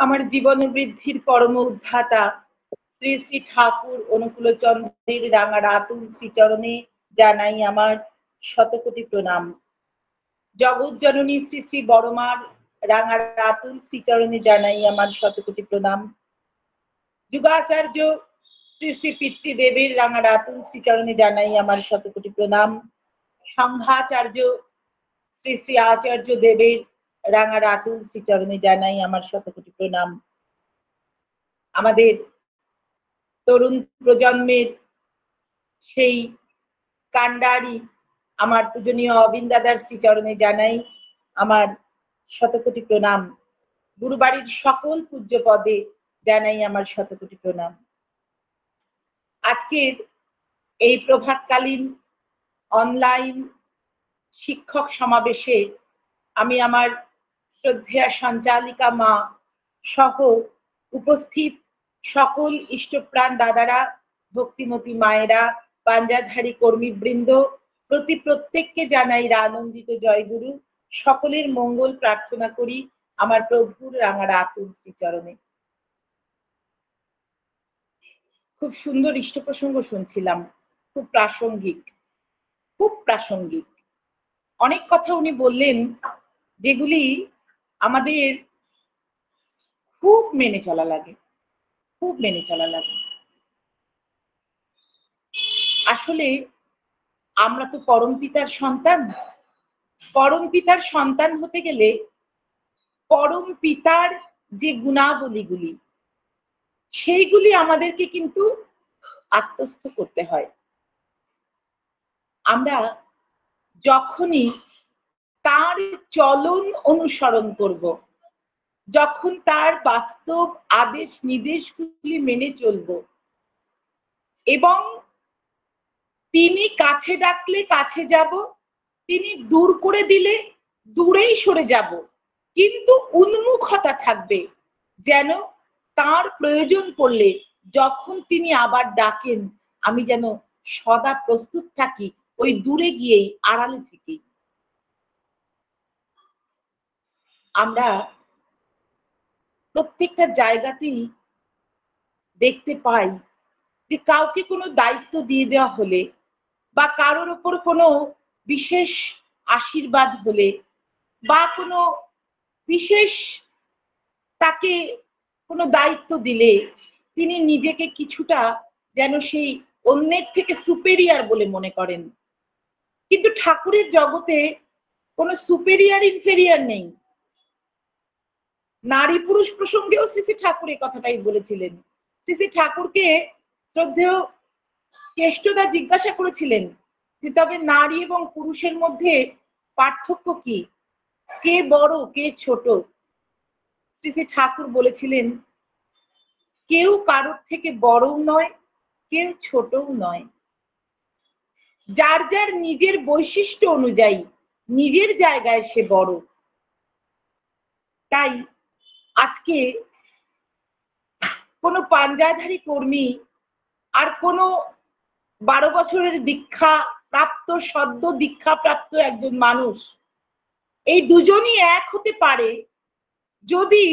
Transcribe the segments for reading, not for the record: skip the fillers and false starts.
আমার জীবন বৃদ্ধির পরম উদ্ধাতা শ্রী শ্রী ঠাকুর অনুকূলচন্দ্রের রাঙা রাতুল শ্রীচরণে জানাই আমার শতকোটি প্রণাম। জগৎ জননী শ্রী শ্রী বড়মার রাঙা রাতুল শ্রীচরণে জানাই আমার শতকোটি প্রণাম। যুগাচার্য শ্রী শ্রী পিতৃদেবের রাঙা রাতুল শ্রীচরণে জানাই আমার শতকোটি প্রণাম। সংঘাচার্য শ্রী শ্রী আচার্য দেবের রাঙা রাতুল শ্রীচরণে জানাই আমার শতকোটি প্রণাম। আমাদের তরুণ প্রজন্মের সেই কান্ডারি আমার পূজনীয় অবিন দাদার শ্রীচরণে জানাই আমার শতকোটি প্রণাম। গুরুবাড়ির সকল পূজ্য পদে জানাই আমার শতকোটি প্রণাম। আজকের এই প্রভাতকালীন অনলাইন শিক্ষক সমাবেশে আমি আমার শ্রদ্ধেয়া সঞ্চালিকা মা সহ উপস্থিত সকল ইষ্টপ্রাণ দাদারা, ভক্তিমতী মায়েরা, পাঞ্জাধারী কর্মীবৃন্দ প্রত্যেককে জানাই আনন্দিত জয়গুরু। সকলের মঙ্গল প্রার্থনা করি আমার প্রভুর রাঙা রাতুল শ্রীচরণে। খুব সুন্দর ইষ্ট প্রসঙ্গ শুনছিলাম, খুব প্রাসঙ্গিক, খুব প্রাসঙ্গিক। অনেক কথা উনি বললেন যেগুলি আমাদের খুব মেনে চলা লাগে, খুব মেনে চলা লাগে। আসলে আমরা তো পরম পিতার সন্তান। পরম পিতার সন্তান হতে গেলে পরম পিতার যে গুণাবলীগুলি সেইগুলি আমাদেরকে কিন্তু আত্মস্থ করতে হয়। আমরা যখনই তার চলন অনুসরণ করব, যখন তার বাস্তব আদেশ নির্দেশগুলি মেনে চলব এবং তিনি কাছে ডাকলে কাছে যাব, তিনি দূর করে দিলে দূরেই সরে যাব, কিন্তু উন্মুখতা থাকবে যেন তার প্রয়োজন পড়লে যখন তিনি আবার ডাকেন আমি যেন সদা প্রস্তুত থাকি, ওই দূরে গিয়েই আড়ালে থেকেই। আমরা প্রত্যেকটা জায়গাতেই দেখতে পাই যে কাউকে কোনো দায়িত্ব দিয়ে দেওয়া হলে বা কারোর ওপর কোনো বিশেষ আশীর্বাদ হলে বা কোনো বিশেষ তাকে কোনো দায়িত্ব দিলে তিনি নিজেকে কিছুটা যেন সেই অন্যের থেকে সুপেরিয়ার বলে মনে করেন। কিন্তু ঠাকুরের জগতে কোনো সুপেরিয়ার ইনফেরিয়ার নেই। নারী পুরুষ প্রসঙ্গেও শ্রী শ্রী ঠাকুর এই কথাটাই বলেছিলেন। শ্রী শ্রী ঠাকুরকে শ্রদ্ধেয় কেষ্টদা জিজ্ঞাসা করেছিলেন যে তবে নারী এবং পুরুষের মধ্যে পার্থক্য কি, কে বড় কে ছোট? শ্রী শ্রী ঠাকুর বলেছিলেন কেউ কারোর থেকে বড়ও নয়, কেউ ছোটও নয়। যার যার নিজের বৈশিষ্ট্য অনুযায়ী নিজের জায়গায় সে বড়। তাই আজকে কোনো পাঞ্জাধারী কর্মী আর কোনো 12 বছরের দীক্ষা প্রাপ্ত, সদ্য দীক্ষা প্রাপ্ত একজন মানুষ, এই দুজনই এক হতে পারে যদি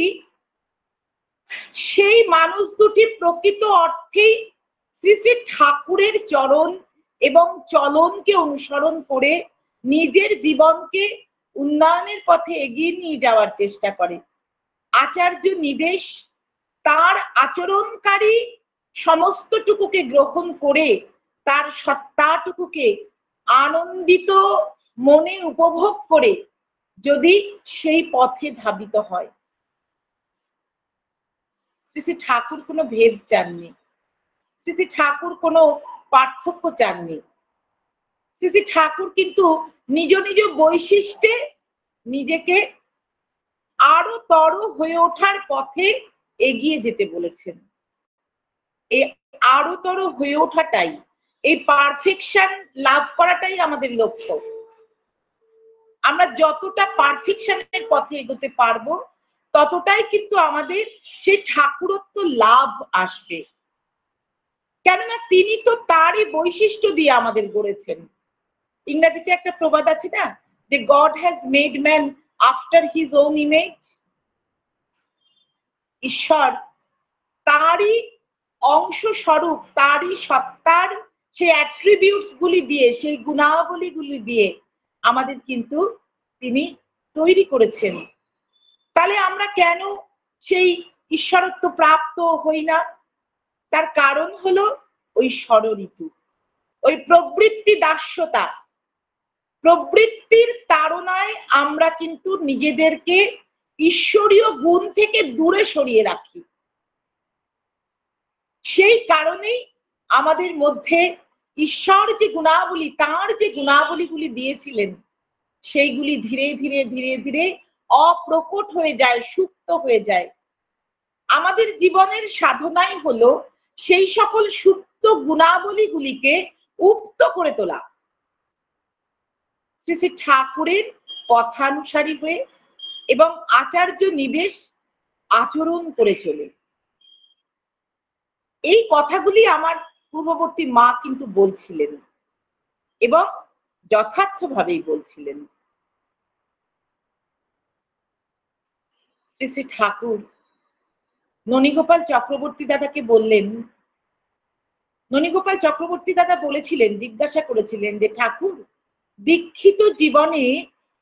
সেই মানুষ দুটি প্রকৃত অর্থেই শ্রী শ্রী ঠাকুরের চরণ এবং চলনকে অনুসরণ করে নিজের জীবনকে উন্নয়নের পথে এগিয়ে নিয়ে যাওয়ার চেষ্টা করে। আচার্য নির্দেশ তার আচরণকারী সমস্তটুকুকে গ্রহণ করে তার সত্তাটুকুকে আনন্দিত মনে উপভোগ করে যদি সেই পথে ধাবিত হয়। শ্রী শ্রী ঠাকুর কোনো ভেদ চাননি, শ্রী শ্রী ঠাকুর কোনো পার্থক্য চাননি। শ্রী শ্রী ঠাকুর কিন্তু নিজ নিজ বৈশিষ্ট্যে নিজেকে আরো তর হয়ে ওঠার পথে এগিয়ে যেতে বলেছেন। এই আরো তর হয়ে ওঠাটাই, এই পারফেকশন লাভ করাটাই আমাদের লক্ষ্য। আমরা যতটা পারফেকশনের পথে এগোতে পারবো ততটাই কিন্তু আমাদের সেই ঠাকুরত্ব লাভ আসবে। কেননা তিনি তো তারই বৈশিষ্ট্য দিয়ে আমাদের গড়েছেন। ইংরেজিতে একটা প্রবাদ আছে না, যে God has made man after his own image. ঈশ্বর তারই অংশ স্বরূপ, তারই সত্তার সেই অ্যাট্রিবিউটস গুলি দিয়ে, সেই গুণাবলী গুলি দিয়ে আমাদের কিন্তু তিনি তৈরি করেছেন। তাহলে আমরা কেন সেই ঈশ্বরত্ব প্রাপ্ত হই না? তার কারণ হলো ওই ষড়ঋতু, ওই প্রবৃত্তি দাস্যতা, প্রবৃত্তির তাড়নায় আমরা কিন্তু নিজেদেরকে ঈশ্বরীয় গুণ থেকে দূরে সরিয়ে রাখি। সেই কারণেই আমাদের মধ্যে ঈশ্বর যে গুণাবলী, তার যে গুণাবলীগুলি দিয়েছিলেন, সেইগুলি ধীরে ধীরে ধীরে ধীরে অপ্রকট হয়ে যায়, সুপ্ত হয়ে যায়। আমাদের জীবনের সাধনাই হলো সেই সকল সুপ্ত গুণাবলীগুলিকে উক্ত করে তোলা, শ্রী শ্রী ঠাকুরের কথানুসারী হয়ে এবং আচার্য নির্দেশ আচরণ করে চলে। এই কথাগুলি আমার পূর্ববর্তী মা কিন্তু বলছিলেন এবং যথার্থভাবেই বলছিলেন। শ্রী শ্রী ঠাকুর ননীগোপাল চক্রবর্তী দাদাকে বললেন, ননীগোপাল চক্রবর্তী দাদা বলেছিলেন, জিজ্ঞাসা করেছিলেন যে ঠাকুর, দীক্ষিত জীবনে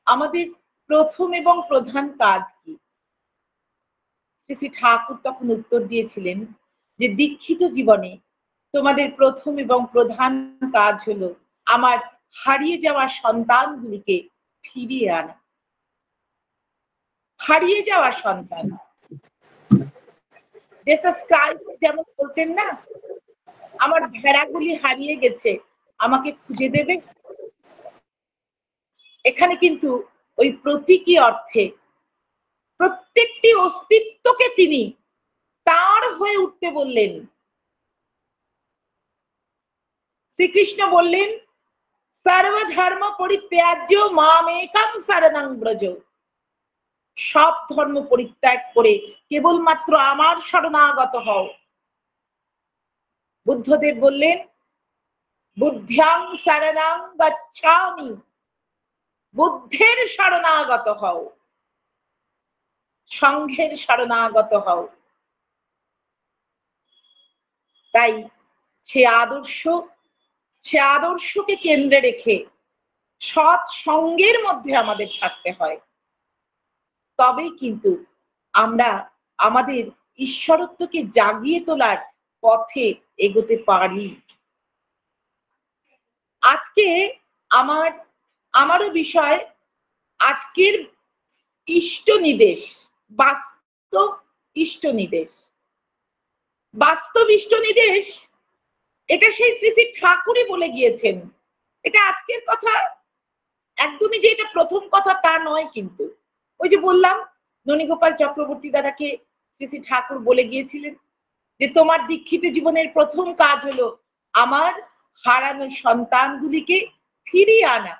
আমাদের প্রথম এবং প্রধান কাজ কি? শ্রী শ্রী ঠাকুর তখন উত্তর দিয়েছিলেন যে দীক্ষিত জীবনে তোমাদের প্রথম এবং প্রধান কাজ হলো আমার হারিয়ে যাওয়া সন্তানগুলিকে ফিরিয়ে আনা। হারিয়ে যাওয়া সন্তান, জেসাস ক্রাইস্ট যেমন বলতেন না, আমার ভেড়াগুলি হারিয়ে গেছে, আমাকে খুঁজে দেবে। এখানে কিন্তু ওই প্রতীকী অর্থে প্রত্যেকটি অস্তিত্বকে তিনি তার হয়ে উঠতে বললেন। শ্রীকৃষ্ণ বললেন, সর্বধর্ম পরিত্যাজ্য মামেকং শরণং ব্রজ। সব ধর্ম পরিত্যাগ করে কেবলমাত্র আমার শরণাগত হও। বুদ্ধদেব বললেন, বুদ্ধ্যাং শরণং গচ্ছামি। বুদ্ধের শরণাগত হও, সংঘের শরণাগত হও। তাই সে আদর্শকে কেন্দ্রে রেখে সৎ সঙ্গের মধ্যে আমাদের থাকতে হয়, তবেই কিন্তু আমরা আমাদের ঈশ্বরত্বকে জাগিয়ে তোলার পথে এগোতে পারি। আজকে আমারও বিষয় আজকের ইষ্ট নির্দেশ, বাস্তব ইষ্ট নির্দেশ। বাস্তব ইষ্ট নির্দেশ এটা সেই শ্রী শ্রী ঠাকুরই বলে গিয়েছেন। এটা আজকের কথা একদমই যে এটা প্রথম কথা তা নয়, কিন্তু ওই যে বললাম ননীগোপাল চক্রবর্তী দাদাকে শ্রী শ্রী ঠাকুর বলে গিয়েছিলেন যে তোমার দীক্ষিত জীবনের প্রথম কাজ হলো আমার হারানো সন্তানগুলিকে ফিরিয়ে আনা।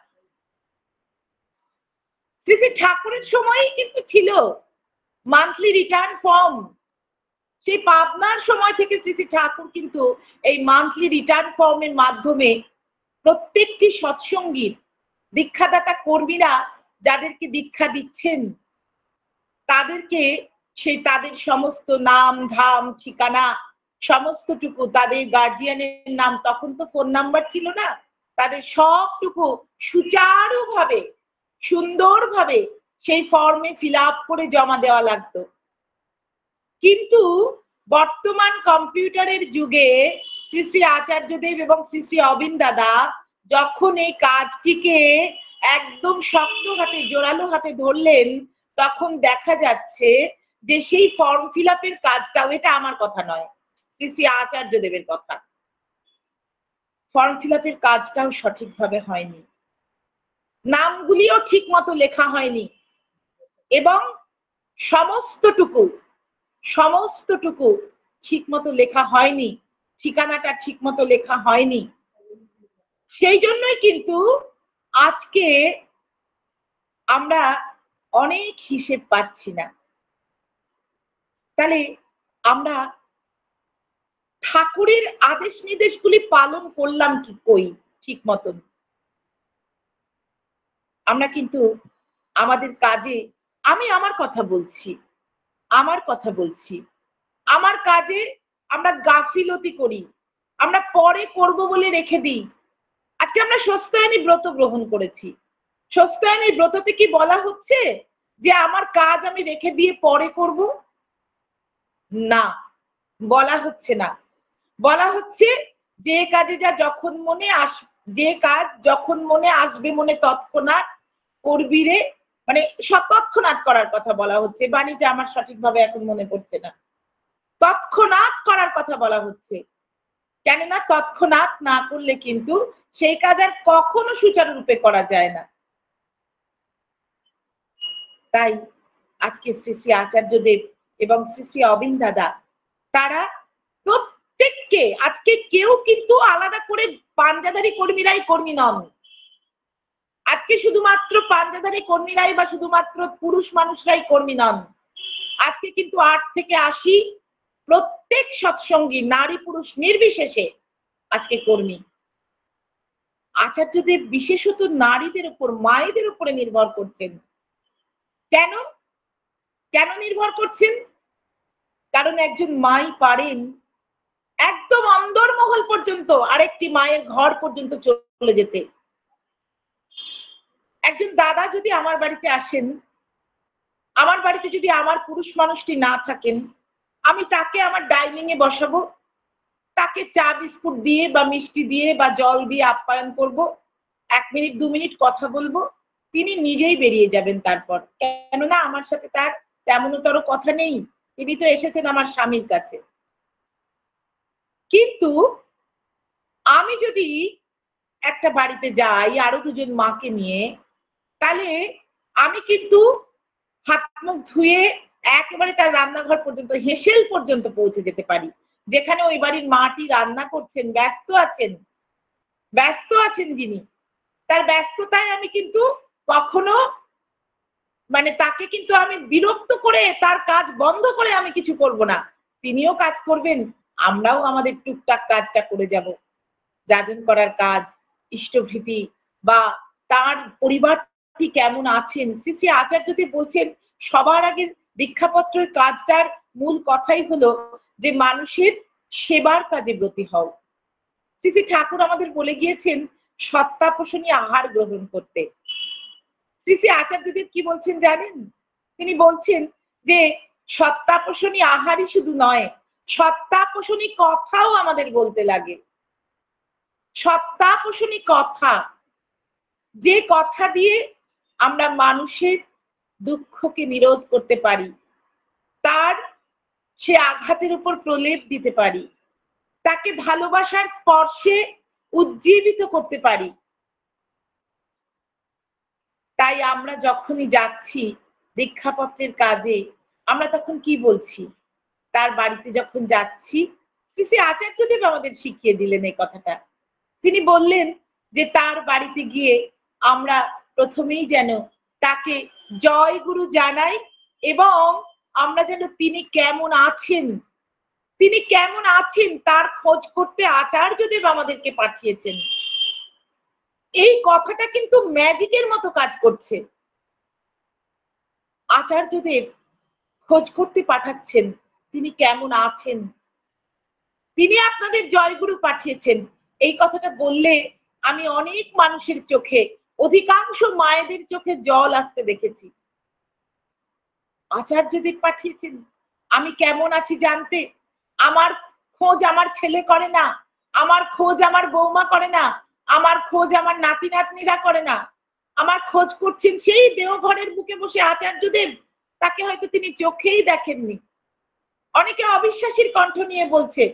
শ্রী শ্রী ঠাকুরের সময়ই কিন্তু ছিল মান্থলি রিটার্ন ফর্ম। সেই পাবনার সময় থেকে শ্রী শ্রী ঠাকুর কিন্তু এই মান্থলি রিটার্ন ফর্মের মাধ্যমে প্রত্যেকটি সৎসঙ্গীর দীক্ষাদাতা কর্মীরা যাদেরকে দীক্ষা দিচ্ছেন তাদেরকে সেই তাদের সমস্ত নাম ধাম ঠিকানা সমস্তটুকু, তাদের গার্জিয়ানের নাম, তখন তো ফোন নাম্বার ছিল না, তাদের সবটুকু সুচারুভাবে সুন্দরভাবে সেই ফর্মে ফিল আপ করে জমা দেওয়া লাগতো। কিন্তু বর্তমান কম্পিউটারের যুগে শ্রী শ্রী আচার্যদেব এবং শ্রী শ্রী অবিন্দ দাদা যখন এই কাজটিকে একদম শক্ত হাতে জোরালো হাতে ধরলেন, তখন দেখা যাচ্ছে যে সেই ফর্ম ফিল আপের কাজটাও, এটা আমার কথা নয়, শ্রী শ্রী আচার্যদেবের কথা, ফর্ম ফিল আপের কাজটাও সঠিকভাবে হয়নি, নামগুলিও ঠিক মতো লেখা হয়নি এবং সমস্তটুকু ঠিক মতো লেখা হয়নি, ঠিকানাটা ঠিক মতো লেখা হয়নি। সেই জন্যই কিন্তু আজকে আমরা অনেক হিসেব পাচ্ছি না। তাহলে আমরা ঠাকুরের আদেশ নির্দেশগুলি পালন করলাম কি কই ঠিক মতন? আমরা কিন্তু আমাদের কাজে, আমি আমার কথা বলছি, আমার কথা বলছি, আমার কাজে আমরা গাফিলতি করি, আমরা পরে করব বলে রেখে দিই। আজকে আমরা স্বস্তায়নী ব্রত গ্রহণ করেছি। স্বস্তায়নী ব্রততে কি বলা হচ্ছে যে আমার কাজ আমি রেখে দিয়ে পরে করব? না, বলা হচ্ছে না। বলা হচ্ছে যে কাজে যা যখন মনে যে কাজ যখন মনে আসবে মনে তৎক্ষণাৎ করবি রে, মানে তৎক্ষণাৎ করার কথা বলা হচ্ছে। বাণীটা আমার সঠিকভাবে এখন মনে পড়ছে না। তৎক্ষণাৎ করার কথা বলা হচ্ছে। কেননা তৎক্ষণাৎ না করলে কিন্তু সেই কাজ আর কখনো সুচারুরূপে করা যায় না। তাই আজকে শ্রী শ্রী আচার্যদেব এবং শ্রী শ্রী অবিন্দ দাদা তারা প্রত্যেককে, আজকে কেউ কিন্তু আলাদা করে পাঞ্জাধারী কর্মীরাই কর্মী নন। আজকে শুধুমাত্র পাঞ্জাধারী কর্মীরাই বা শুধুমাত্র পুরুষ মানুষরাই কর্মী নন। আজকে কিন্তু 8 থেকে 80 প্রত্যেক সৎসঙ্গী নারী পুরুষ নির্বিশেষে আজকে কর্মী। আচার্যদেব বিশেষত নারীদের উপর, মায়েদের উপরে নির্ভর করছেন। কেন? কেন নির্ভর করছেন? কারণ একজন মাই পারেন একদম অন্দরমহল পর্যন্ত, আরেকটি মায়ের ঘর পর্যন্ত চলে যেতে। একজন দাদা যদি আমার বাড়িতে আসেন, আমার বাড়িতে যদি আমার পুরুষ মানুষটি না থাকেন, আমি তাকে আমার ডাইনিং এ বসাবো, তাকে চা বিস্কুট দিয়ে বা মিষ্টি দিয়ে বা জল দিয়ে আপ্যায়ন করব, 1 মিনিট 2 মিনিট কথা বলবো, তিনি নিজেই বেরিয়ে যাবেন তারপর। কেননা আমার সাথে তার তেমনতর কথা নেই, তিনি তো এসেছেন আমার স্বামীর কাছে। কিন্তু আমি যদি একটা বাড়িতে যাই আরো 2 জন মাকে নিয়ে, তাহলে আমি কিন্তু হাত মুখ ধুয়ে একেবারে তার রান্নাঘর পর্যন্ত, হেসেল পর্যন্ত পৌঁছে যেতে পারি, যেখানে ওই বাড়ির মাটি রান্না করছেন, ব্যস্ত আছেন যিনি, তার ব্যস্ততায় আমি কিন্তু কখনো তাকে কিন্তু আমি বিরক্ত করে তার কাজ বন্ধ করে আমি কিছু করব না। তিনিও কাজ করবেন, আমরাও আমাদের টুকটাক কাজটা করে যাব। যাজন করার কাজ, ইষ্টভৃতি বা তার পরিবারটি কেমন আছেন। শ্রী শ্রী আচার্যদেব বলছেন সবার আগে দীক্ষাপত্রের কাজটার মূল কথাই হলো যে মানুষের সেবার কাজে ব্রতী হও। শ্রী শ্রী ঠাকুর আমাদের বলে গিয়েছেন সত্তাপোষণী আহার গ্রহণ করতে। শ্রী শ্রী আচার্যদেব কি বলছেন জানেন? তিনি বলছেন যে সত্তাপোষণী আহারই শুধু নয়, সত্তাপোষণী কথাও আমাদের বলতে লাগে। সত্তাপোষণী কথা, যে কথা দিয়ে আমরা মানুষের দুঃখকে নিরোধ করতে পারি, তার সে আঘাতের উপর প্রলেপ দিতে পারি, তাকে ভালোবাসার স্পর্শে উজ্জীবিত করতে পারি। তাই আমরা যখনই যাচ্ছি দীক্ষাপত্রের কাজে, আমরা তখন কি বলছি? তার বাড়িতে যখন যাচ্ছি, শ্রী শ্রী আচার্যদেব আমাদের শিখিয়ে দিলেন এই কথাটা। তিনি বললেন যে তার বাড়িতে গিয়ে আমরা প্রথমেই যেন তাকে জয় গুরু জানাই এবং আমরা যেন তিনি কেমন আছেন তার খোঁজ করতে আচার্যদেব আমাদেরকে পাঠিয়েছেন। এই কথাটা কিন্তু ম্যাজিকের মতো কাজ করছে। আচার্যদেব খোঁজ করতে পাঠাচ্ছেন তিনি কেমন আছেন, তিনি আপনাদের জয়গুরু পাঠিয়েছেন। এই কথাটা বললে আমি অনেক মানুষের চোখে, অধিকাংশ মায়েদের চোখে জল আসতে দেখেছি। আচার্যদেব পাঠিয়েছেন আমি কেমন আছি জানতে। আমার খোঁজ আমার ছেলে করে না, আমার খোঁজ আমার বৌমা করে না, আমার খোঁজ আমার নাতি নাতনিরা করে না, আমার খোঁজ করছেন সেই দেওঘরের বুকে বসে আচার্যদেব। তাকে হয়তো তিনি চোখেই দেখেননি। অনেকে অবিশ্বাসীর কণ্ঠ নিয়ে বলছে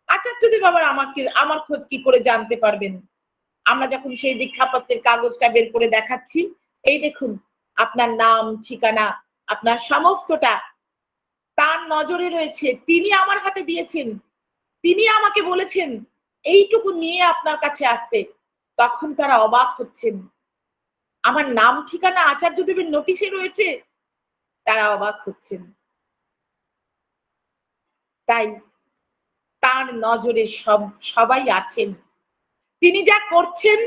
আচার্যদেব আবার আমার খোঁজ কি করে জানতে পারবেন? আমরা যখন সেই দীক্ষাপত্রের কাগজটা বের করে দেখাচ্ছি, এই দেখুন আপনার নাম ঠিকানা, আপনার সমস্তটা তার নজরে রয়েছে, তিনি আমার হাতে দিয়েছেন, তিনি আমাকে বলেছেন এইটুকু নিয়ে আপনার কাছে আসতে। তখন তারা অবাক হচ্ছেন, আমার নাম ঠিকানা আচার্যদেবের নোটিশে রয়েছে, তারা অবাক হচ্ছেন। তাই তার নজরে সবাই আছেন। তিনি যা করছেন,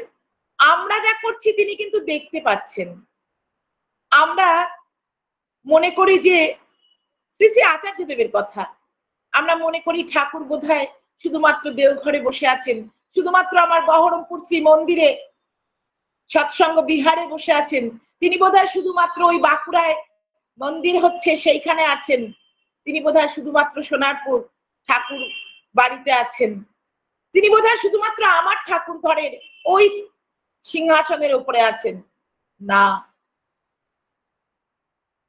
আমরা যা করছি তিনি কিন্তু দেখতে পাচ্ছেন। আমরা মনে করি যে শ্রী শ্রী আচার্যদেবের কথা। আমরা মনে করি ঠাকুর বোধহয় শুধুমাত্র দেওঘরে বসে আছেন, শুধুমাত্র আমার বহরমপুর শ্রী মন্দিরে সৎসঙ্গ বিহারে বসে আছেন, তিনি বোধহয় শুধুমাত্র ওই বাঁকুড়ায় মন্দির হচ্ছে সেইখানে আছেন, তিনি বোধহয় শুধুমাত্র সোনারপুর ঠাকুর বাড়িতে আছেন, তিনি বোধহয় শুধুমাত্র আমার ঠাকুর ঘরের ওই সিংহাসনের উপরে আছেন। না,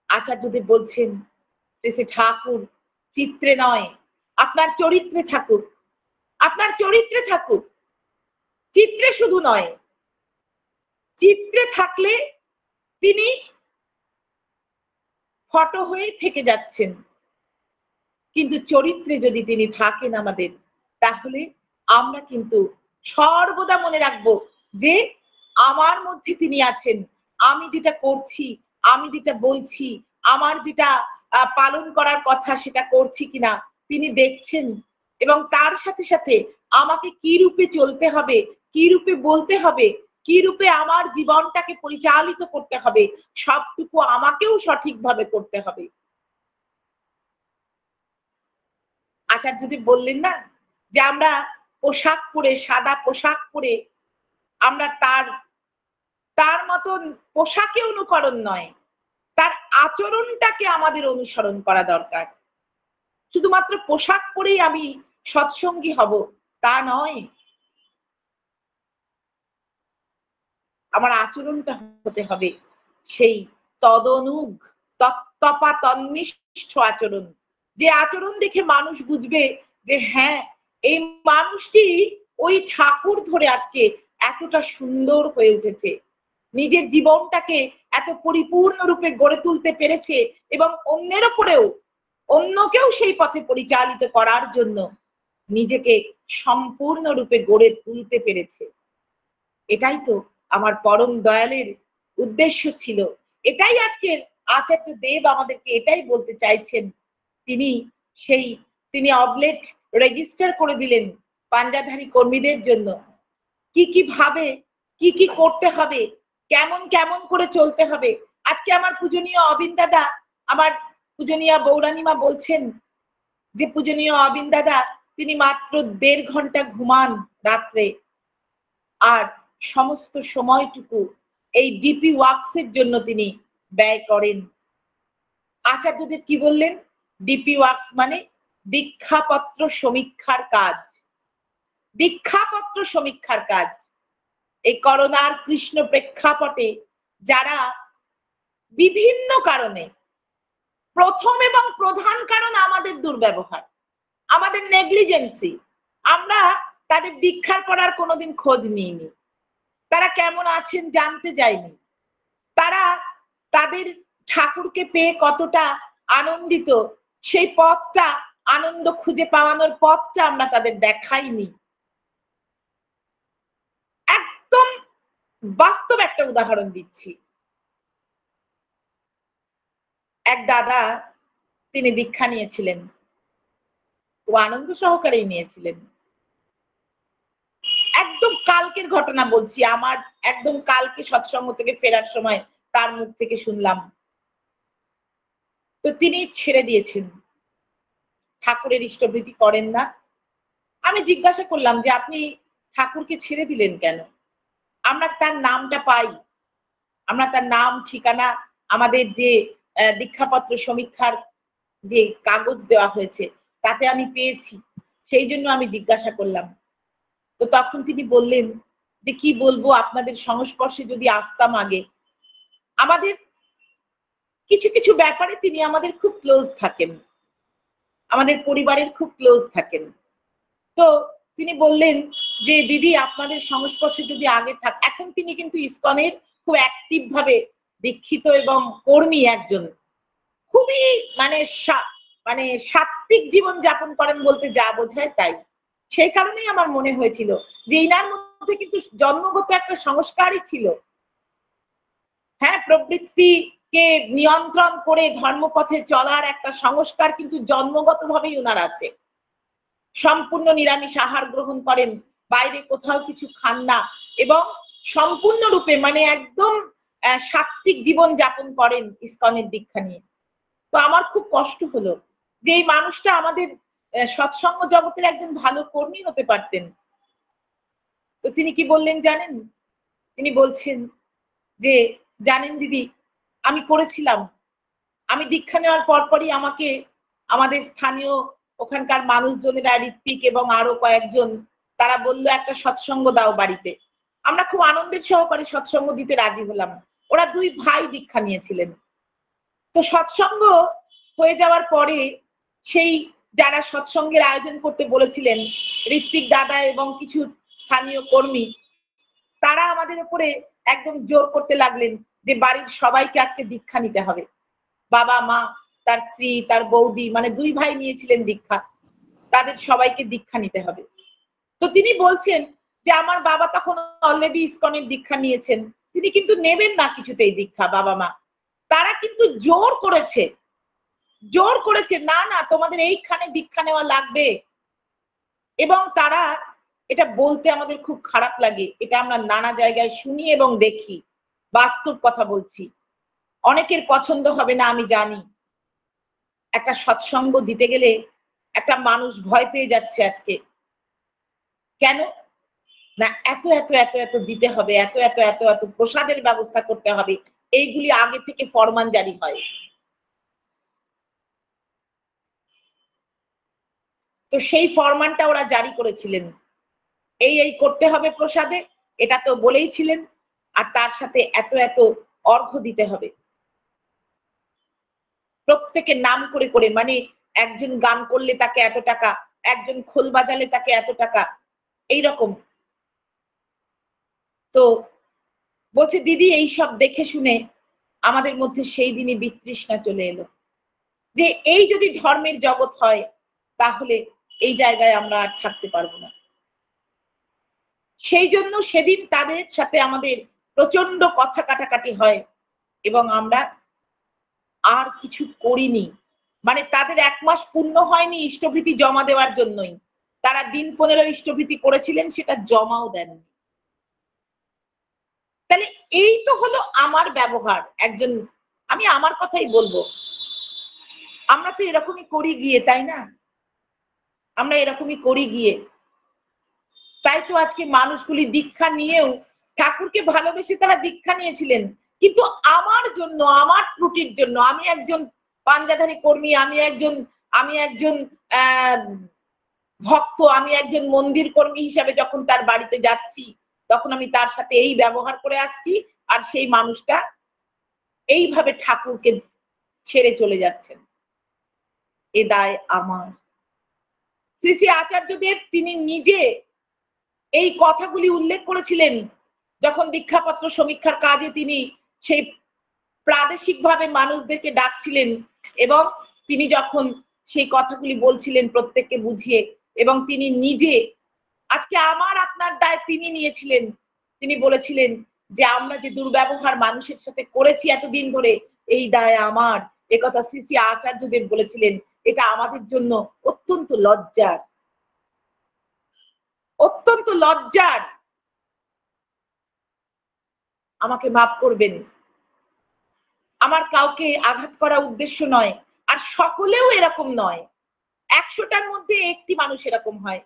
আচার্যদেব বলছেন শ্রী শ্রী ঠাকুর চিত্রে নয়, আপনার চরিত্রে থাকুক, আপনার চরিত্রে থাকুক, চিত্রে শুধু নয়। চিত্রে থাকলে তিনি ফটো হয়ে থেকে যাচ্ছেন, কিন্তু চরিত্রে যদি তিনি থাকেন আমাদের, তাহলে আমরা কিন্তু সর্বদা মনে রাখবো যে আমার মধ্যে তিনি আছেন, আমি যেটা করছি, আমি যেটা বলছি, আমার যেটা পালন করার কথা সেটা করছি কিনা তিনি দেখছেন, এবং তার সাথে সাথে আমাকে কি রূপে চলতে হবে, কি রূপে বলতে হবে, কি রূপে আমার জীবনটাকে পরিচালিত করতে হবে, সবটুকু আমাকেও সঠিকভাবে করতে হবে। আচার্যদেব বললেন না যে আমরা পোশাক পরে, সাদা পোশাক পরে আমরা তার মতন পোশাকে অনুকরণ নয়, তার আচরণটাকে আমাদের অনুসরণ করা দরকার। শুধুমাত্র পোশাক পরেই আমি সৎসঙ্গী হব তা নয়, আমার আচরণটা হতে হবে সেই তদনুগ তত্তপা তন্নিষ্ঠ আচরণ, যে আচরণ দেখে মানুষ বুঝবে যে হ্যাঁ, এই মানুষটি ওই ঠাকুর ধরে আজকে এতটা সুন্দর হয়ে উঠেছে, নিজের জীবনটাকে এত পরিপূর্ণ রূপে গড়ে তুলতে পেরেছে, এবং অন্যের উপরেও অন্যকেও সেই পথে পরিচালিত করার জন্য নিজেকে সম্পূর্ণরূপে গড়ে তুলতে পেরেছে। এটাই তো আমার পরম দয়ালের উদ্দেশ্য ছিল, এটাই আজকের আচার্য দেব আমাদেরকে এটাই বলতে চাইছেন। তিনি অবলেট রেজিস্টার করে দিলেন পাঞ্জাধারী কর্মীদের জন্য, কি কি ভাবে কি কি করতে হবে, কেমন কেমন করে চলতে হবে। আজকে আমার পূজনীয় অবিন দাদা, আমার পূজনীয় বৌরানীমা বলছেন যে পূজনীয় অবিন দাদা তিনি মাত্র 1.5 ঘন্টা ঘুমান রাত্রে, আর সমস্ত সময়টুকু এই ডিপি ওয়ার্কসের জন্য তিনি ব্যয় করেন। আচার্যদেব কি বললেন? ডিপি ওয়ার্কস মানে দীক্ষাপত্র সমীক্ষার কাজ, দীক্ষাপত্র সমীক্ষার কাজ। এই করোনার কৃষ্ণ প্রেক্ষাপটে যারা বিভিন্ন কারণে, প্রথম এবং প্রধান কারণ আমাদের দুর্ব্যবহার, আমাদের নেগলিজেন্সি, আমরা তাদের দীক্ষার পর আর কোনোদিন খোঁজ নিইনি, তারা কেমন আছেন জানতে যায়নি, তারা তাদের ঠাকুরকে পেয়ে কতটা আনন্দিত সেই পথটা, আনন্দ খুঁজে পাওয়ানোর পথটা আমরা তাদের দেখাইনি। একদম বাস্তব একটা উদাহরণ দিচ্ছি। এক দাদা তিনি দীক্ষা নিয়েছিলেন, ও আনন্দ সহকারেই নিয়েছিলেন। একদম কালকের ঘটনা বলছি, আমার একদম কালকে সৎসঙ্গ থেকে ফেরার সময় তার মুখ থেকে শুনলাম। তো তিনি ছেড়ে দিয়েছেন, ঠাকুরের ইষ্টভৃতি করেন না। আমি জিজ্ঞাসা করলাম যে আপনি ঠাকুরকে ছেড়ে দিলেন কেন? আমরা তার নামটা পাই, আমরা তার নাম ঠিকানা আমাদের যে দীক্ষাপত্র সমীক্ষার যে কাগজ দেওয়া হয়েছে তাতে আমি পেয়েছি, সেই জন্য আমি জিজ্ঞাসা করলাম। তো তখন তিনি বললেন যে কি বলবো, আপনাদের সংস্পর্শে যদি আসতাম আগে, আমাদের কিছু কিছু ব্যাপারে তিনি আমাদের খুব ক্লোজ থাকেন, আমাদের পরিবারের খুব ক্লোজ থাকেন। তো তিনি বললেন যে দিদি আপনাদের সংস্পর্শে যদি আগে থাক, এখন তিনি কিন্তু ইসকনের খুব অ্যাক্টিভ ভাবে দীক্ষিত এবং কর্মী একজন, খুবই মানে সাত্ত্বিক জীবন যাপন করেন বলতে যা বোঝায় তাই। সেই কারণেই আমার মনে হয়েছিল যে ইনার মধ্যে কিন্তু জন্মগত একটা সংস্কারই ছিল। হ্যাঁ, প্রবৃত্তিকে নিয়ন্ত্রণ করে ধর্মপথে চলার একটা সংস্কার কিন্তু জন্মগতভাবেই ওনার আছে। সম্পূর্ণ নিরামিষ আহার গ্রহণ করেন, বাইরে কোথাও কিছু খান না, এবং সম্পূর্ণরূপে মানে একদম সাত্ত্বিক জীবন যাপন করেন ইসকনের দীক্ষা নিয়ে। তো আমার খুব কষ্ট হলো যে এই মানুষটা আমাদের সৎসঙ্গ জগতের একজন ভালো কর্মী হতে পারতেন। তো তিনি কি বললেন জানেন? তিনি বলছেন যে, জানেন দিদি, আমি করেছিলাম। আমি দীক্ষা নেওয়ার পরপরই আমাকে আমাদের স্থানীয় ওখানকার মানুষজনেরা, ঋত্বিক এবং আরো কয়েকজন, তারা বলল একটা সৎসঙ্গ দাও বাড়িতে। আমরা খুব আনন্দের সহকারে সৎসঙ্গ দিতে রাজি হলাম। ওরা 2 ভাই দীক্ষা নিয়েছিলেন। তো সৎসঙ্গ হয়ে যাওয়ার পরে সেই যারা সৎসঙ্গের আয়োজন করতে বলেছিলেন, ঋত্বিক দাদা এবং কিছু স্থানীয় কর্মী, তারা আমাদের উপরে একদম জোর করতে লাগলেন যে বাড়ির সবাইকে আজকে দীক্ষা নিতে হবে। বাবা, মা, তার স্ত্রী, তার বৌদি, মানে 2 ভাই নিয়েছিলেন দীক্ষা। তাদের সবাইকে দীক্ষা নিতে হবে। তো তিনি বলছেন যে আমার বাবা তখন অলরেডি ইসকনের দীক্ষা নিয়েছেন। তিনি কিন্তু নেবেন না কিছুতেই দীক্ষা, বাবা মা। তারা কিন্তু জোর করেছে। জোর করেছে, না না তোমাদের এইখানে দীক্ষা নেওয়া লাগবে। এবং তারা, এটা বলতে আমাদের খুব খারাপ লাগে, এটা আমরা নানা জায়গায় শুনি এবং দেখি। বাস্তব কথা বলছি। অনেকের পছন্দ হবে না আমি জানি। একটা সৎসঙ্গ দিতে গেলে একটা মানুষ ভয় পেয়ে যাচ্ছে আজকে। কেন? না এত এত এত এত দিতে হবে, এত এত এত এত প্রসাদের ব্যবস্থা করতে হবে, এইগুলি আগে থেকে ফরমান জারি হয়। তো সেই ফরমানটা ওরা জারি করেছিলেন, এই করতে হবে প্রসাদে, এটা তো বলেই ছিলেন। আর তার সাথে এত এত অর্ঘ্য দিতে হবে। প্রত্যেকের নাম করে করে, মানে একজন গান করলে তাকে এত টাকা, একজন খোল বাজালে তাকে এত টাকা, এইরকম। তো বলছে দিদি এইসব দেখে শুনে আমাদের মধ্যে সেই দিনই বিতৃষ্ণা চলে এলো যে এই যদি ধর্মের জগৎ হয় তাহলে এই জায়গায় আমরা আর থাকতে পারবো না। সেই জন্য সেদিন তাদের সাথে আমাদের প্রচন্ড কথা কাটাকাটি হয় এবং আমরা আর কিছু করিনি। মানে তাদের 1 মাস পূর্ণ হয়নি ইষ্টভৃতি জমা দেওয়ার জন্যই। তারা দিন 15 ইষ্টভৃতি করেছিলেন, সেটা জমাও দেননি। তাহলে এই তো হলো আমার ব্যবহার। একজন, আমি আমার কথাই বলবো, আমরা তো এরকমই করি গিয়ে, তাই না? আমরা এরকমই করি গিয়ে। তাই তো আজকে মানুষগুলি দীক্ষা নিয়েও ঠাকুরকে ভালোবেসে তারা দীক্ষা নিয়েছিলেন, কিন্তু আমার জন্য, আমার ত্রুটির জন্য, আমি একজন পাঞ্জাধারী কর্মী, আমি একজন ভক্ত, আমি একজন মন্দির কর্মী হিসাবে যখন তার বাড়িতে যাচ্ছি, তখন আমি তার সাথে এই ব্যবহার করে আসছি, আর সেই মানুষটা এইভাবে ঠাকুরকে ছেড়ে চলে যাচ্ছেন। এ দায় আমার। শ্রী শ্রী আচার্যদেব তিনি নিজে এই কথাগুলি উল্লেখ করেছিলেন যখন দীক্ষাপত্র সমীক্ষার কাজে তিনি সেই প্রাদেশিকভাবে মানুষদেরকে ডাকছিলেন এবং তিনি যখন সেই কথাগুলি বলছিলেন প্রত্যেককে বুঝিয়ে, এবং তিনি নিজে আজকে আমার আপনার দায় তিনি নিয়েছিলেন। তিনি বলেছিলেন যে আমরা যে দুর্ব্যবহার মানুষের সাথে করেছি এতদিন ধরে, এই দায় আমার। একথা শ্রী শ্রী আচার্যদেব বলেছিলেন। এটা আমাদের জন্য অত্যন্ত লজ্জার, অত্যন্ত লজ্জার। আমাকে মাফ করবেন, আমার কাউকে আঘাত করা উদ্দেশ্য নয়, আর সকলেও এরকম নয়। 100টার মধ্যে 1টি মানুষ এরকম হয়,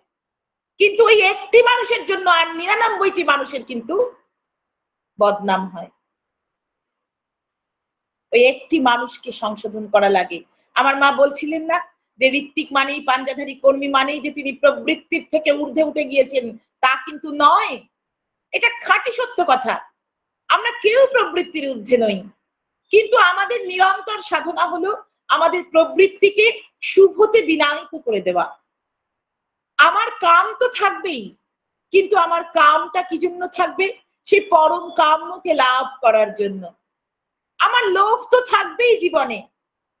কিন্তু ওই 1টি মানুষের জন্য আর 99টি মানুষের কিন্তু বদনাম হয়। ওই 1টি মানুষকে সংশোধন করা লাগে। আমার মা বলছিলেন না যে ঋত্বিক মানেই পাঞ্জাধারী কর্মী মানেই যে তিনি প্রবৃত্তির থেকে ঊর্ধ্বে উঠে গিয়েছেন, তা কিন্তু নয়। এটা খাঁটি সত্য কথা। আমরা কেউ প্রবৃত্তির ঊর্ধ্বে নই, কিন্তু আমাদের নিরন্তর সাধনা হলো আমাদের প্রবৃত্তিকে শুভতে বিনায়িত করে দেওয়া। আমার কাম তো থাকবেই, কিন্তু আমার কামটা কি জন্য থাকবে? সেই পরম কাম্যকে লাভ করার জন্য। আমার লোভ তো থাকবেই জীবনে,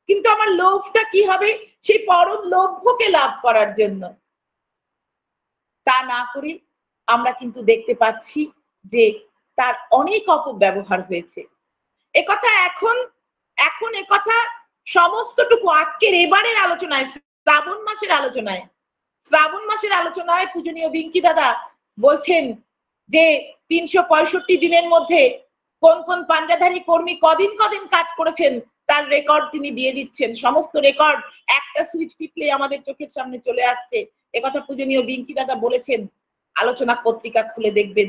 কিন্তু আমার লোভটা কি হবে? সেই পরম লভ্যকে লাভ করার জন্য। তা না করে আমরা কিন্তু দেখতে পাচ্ছি যে তার অনেক অপব্যবহার হয়েছে। একথা এখন একথা সমস্তটুকু আজকের এবারের আলোচনায়, শ্রাবণ মাসের আলোচনায় পূজনীয় বিঙ্কি দাদা বলছেন যে 365 দিনের মধ্যে কোন কোন পাঞ্জাধারী কর্মী কদিন কাজ করেছেন তার রেকর্ড তিনি দিয়ে দিচ্ছেন, সমস্ত রেকর্ড একটা সুইচ টিপলে আমাদের চোখের সামনে চলে আসছে। একথা পূজনীয় বিঙ্কি দাদা বলেছেন, আলোচনা পত্রিকা খুলে দেখবেন।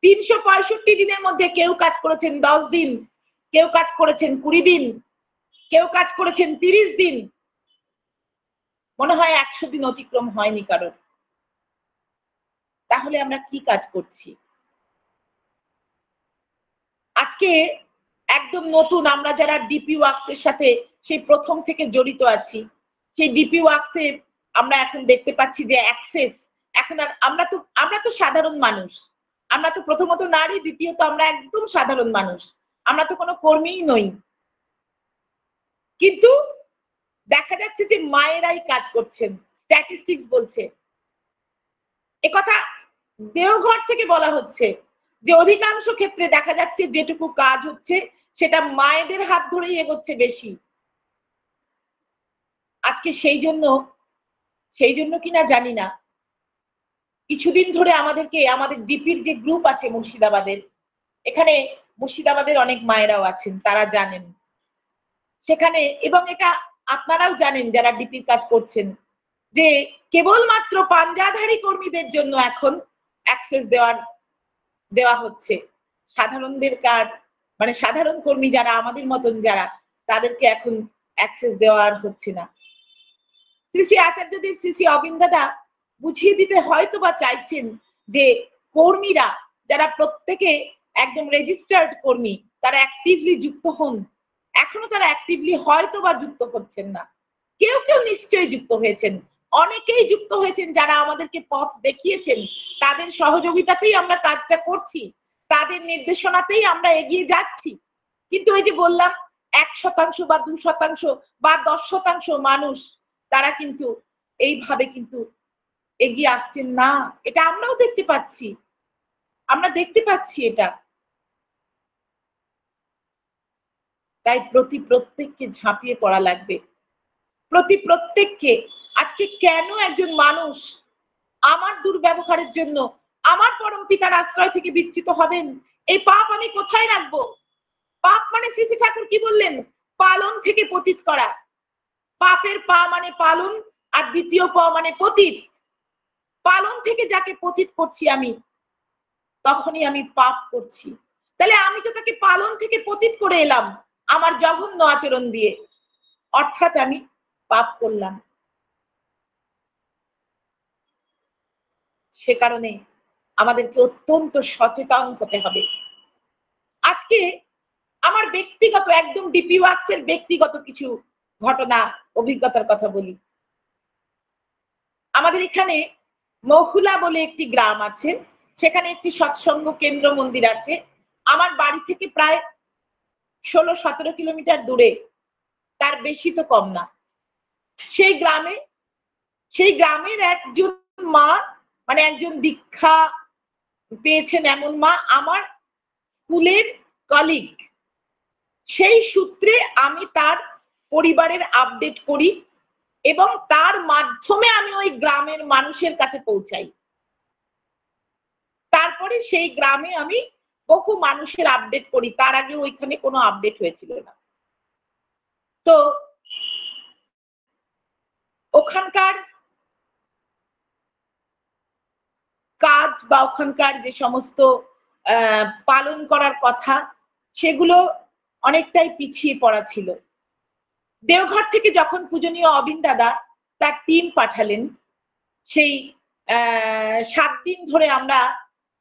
365 দিনের মধ্যে কেউ কাজ করেছেন 10 দিন, কেউ কাজ করেছেন 20 দিন, কেউ কাজ করেছেন 30 দিন, মনে হয় 100 দিন অতিক্রম হয়নি কারোর। তাহলে আমরা কি কাজ করছি? আজকে একদম নতুন আমরা যারা ডিপি ওয়ার্কস এর সাথে সেই প্রথম থেকে জড়িত আছি, সেই ডিপি ওয়ার্কস এর আমরা এখন দেখতে পাচ্ছি যে অ্যাক্সেস, এখন আর আমরা তো সাধারণ মানুষ, আমরা তো প্রথমত নারী, দ্বিতীয়ত আমরা একদম সাধারণ মানুষ, আমরা তো কোনো কর্মীই নই, কিন্তু দেখা যাচ্ছে যে মায়েরাই কাজ করছেন, স্ট্যাটিস্টিক্স বলছে। একথা দেওঘর থেকে বলা হচ্ছে যে অধিকাংশ ক্ষেত্রে দেখা যাচ্ছে যেটুকু কাজ হচ্ছে সেটা মায়েদের হাত ধরেই এগোচ্ছে বেশি। আজকে সেই জন্য কিনা জানি না, কিছুদিন ধরে আমাদের ডিপির যে গ্রুপ আছে মুর্শিদাবাদের, এখানে মুর্শিদাবাদের অনেক মায়েরাও আছেন, তারা জানেন সেখানে, এবং এটা আপনারাও জানেন যারা ডিপির কাজ করছেন, যে কেবলমাত্র পাঞ্জাধারী কর্মীদের জন্য এখন অ্যাক্সেস দেওয়া হচ্ছে। সাধারণদের কার্ড মানে সাধারণ কর্মী যারা আমাদের মতন যারা, তাদেরকে এখন অ্যাক্সেস দেওয়া হচ্ছে না। শ্রী শ্রী আচার্যদেব, শ্রী শ্রী অবিন্দ দাদা বুঝিয়ে দিতে হয়তো বা চাইছেন যে কর্মীরা যারা প্রত্যেকে একদম রেজিস্টার্ড কর্মী, তারা অ্যাক্টিভলি যুক্ত হন। এখনো তারা অ্যাক্টিভলি হয়তো বা যুক্ত হচ্ছেন না, কেউ কেউ নিশ্চয়ই যুক্ত হয়েছেন, অনেকেই যুক্ত হয়েছেন যারা আমাদেরকে পথ দেখিয়েছেন, তাদের সহযোগিতাতেই আমরা কাজটা করছি, তাদের নির্দেশনাতেই আমরা এগিয়ে যাচ্ছি। কিন্তু ওই যে বললাম 1% বা 2% বা 10% মানুষ তারা কিন্তু এইভাবে কিন্তু এগিয়ে আসছেন না, এটা আমরাও দেখতে পাচ্ছি, আমরা দেখতে পাচ্ছি এটা। তাই প্রত্যেককে ঝাঁপিয়ে পড়া লাগবে, প্রত্যেককে। আজকে কেন একজন মানুষ আমার দুর্ব্যবহারের জন্য আমার পরম পিতার আশ্রয় থেকে বিচ্যুত হবেন? এই পাপ আমি কোথায় রাখবো? পাপ মানে শ্রী শ্রী ঠাকুর কি বললেন? পালন থেকে পতিত করা। পাপের পা মানে পালন, আর দ্বিতীয় প মানে পতিত। পালন থেকে যাকে পতিত করছি আমি, তখনই আমি পাপ করছি। তাহলে আমি তো তাকে পালন থেকে পতিত করে এলাম আমার জঘন্য আচরণ দিয়ে, অর্থাৎ আমি পাপ করলাম। সে কারণে আমাদেরকে অত্যন্ত সচেতন হতে হবে। আজকে আমার ব্যক্তিগত একদম ডিপি ওয়ার্কস এর ব্যক্তিগত কিছু ঘটনা অভিজ্ঞতার কথা বলি। আমাদের এখানে মহুলা বলে একটি গ্রাম আছে, সেখানে একটি সৎসঙ্গ কেন্দ্র মন্দির আছে, আমার বাড়ি থেকে প্রায় 16-17 কিলোমিটার দূরে, তার বেশি তো কম না। সেই গ্রামের একজন মা, মানে একজন দীক্ষা পেয়েছেন এমন মা, আমার স্কুলের কলিগ। সেই সূত্রে আমি তার পরিবারের আপডেট করি এবং তার মাধ্যমে আমি ওই গ্রামের মানুষের কাছে পৌঁছাই। তারপরে সেই গ্রামে আমি বহু মানুষের আপডেট করি, তার আগে ওইখানে কোনো আপডেট হয়েছিল না। তো ওখানকার কাজ বা ওখানকার যে সমস্ত পালন করার কথা, সেগুলো অনেকটাই পিছিয়ে পড়া ছিল। দেওঘর থেকে যখন পূজনীয় অবিন দাদা তার টিম পাঠালেন, সেই 7 দিন ধরে আমরা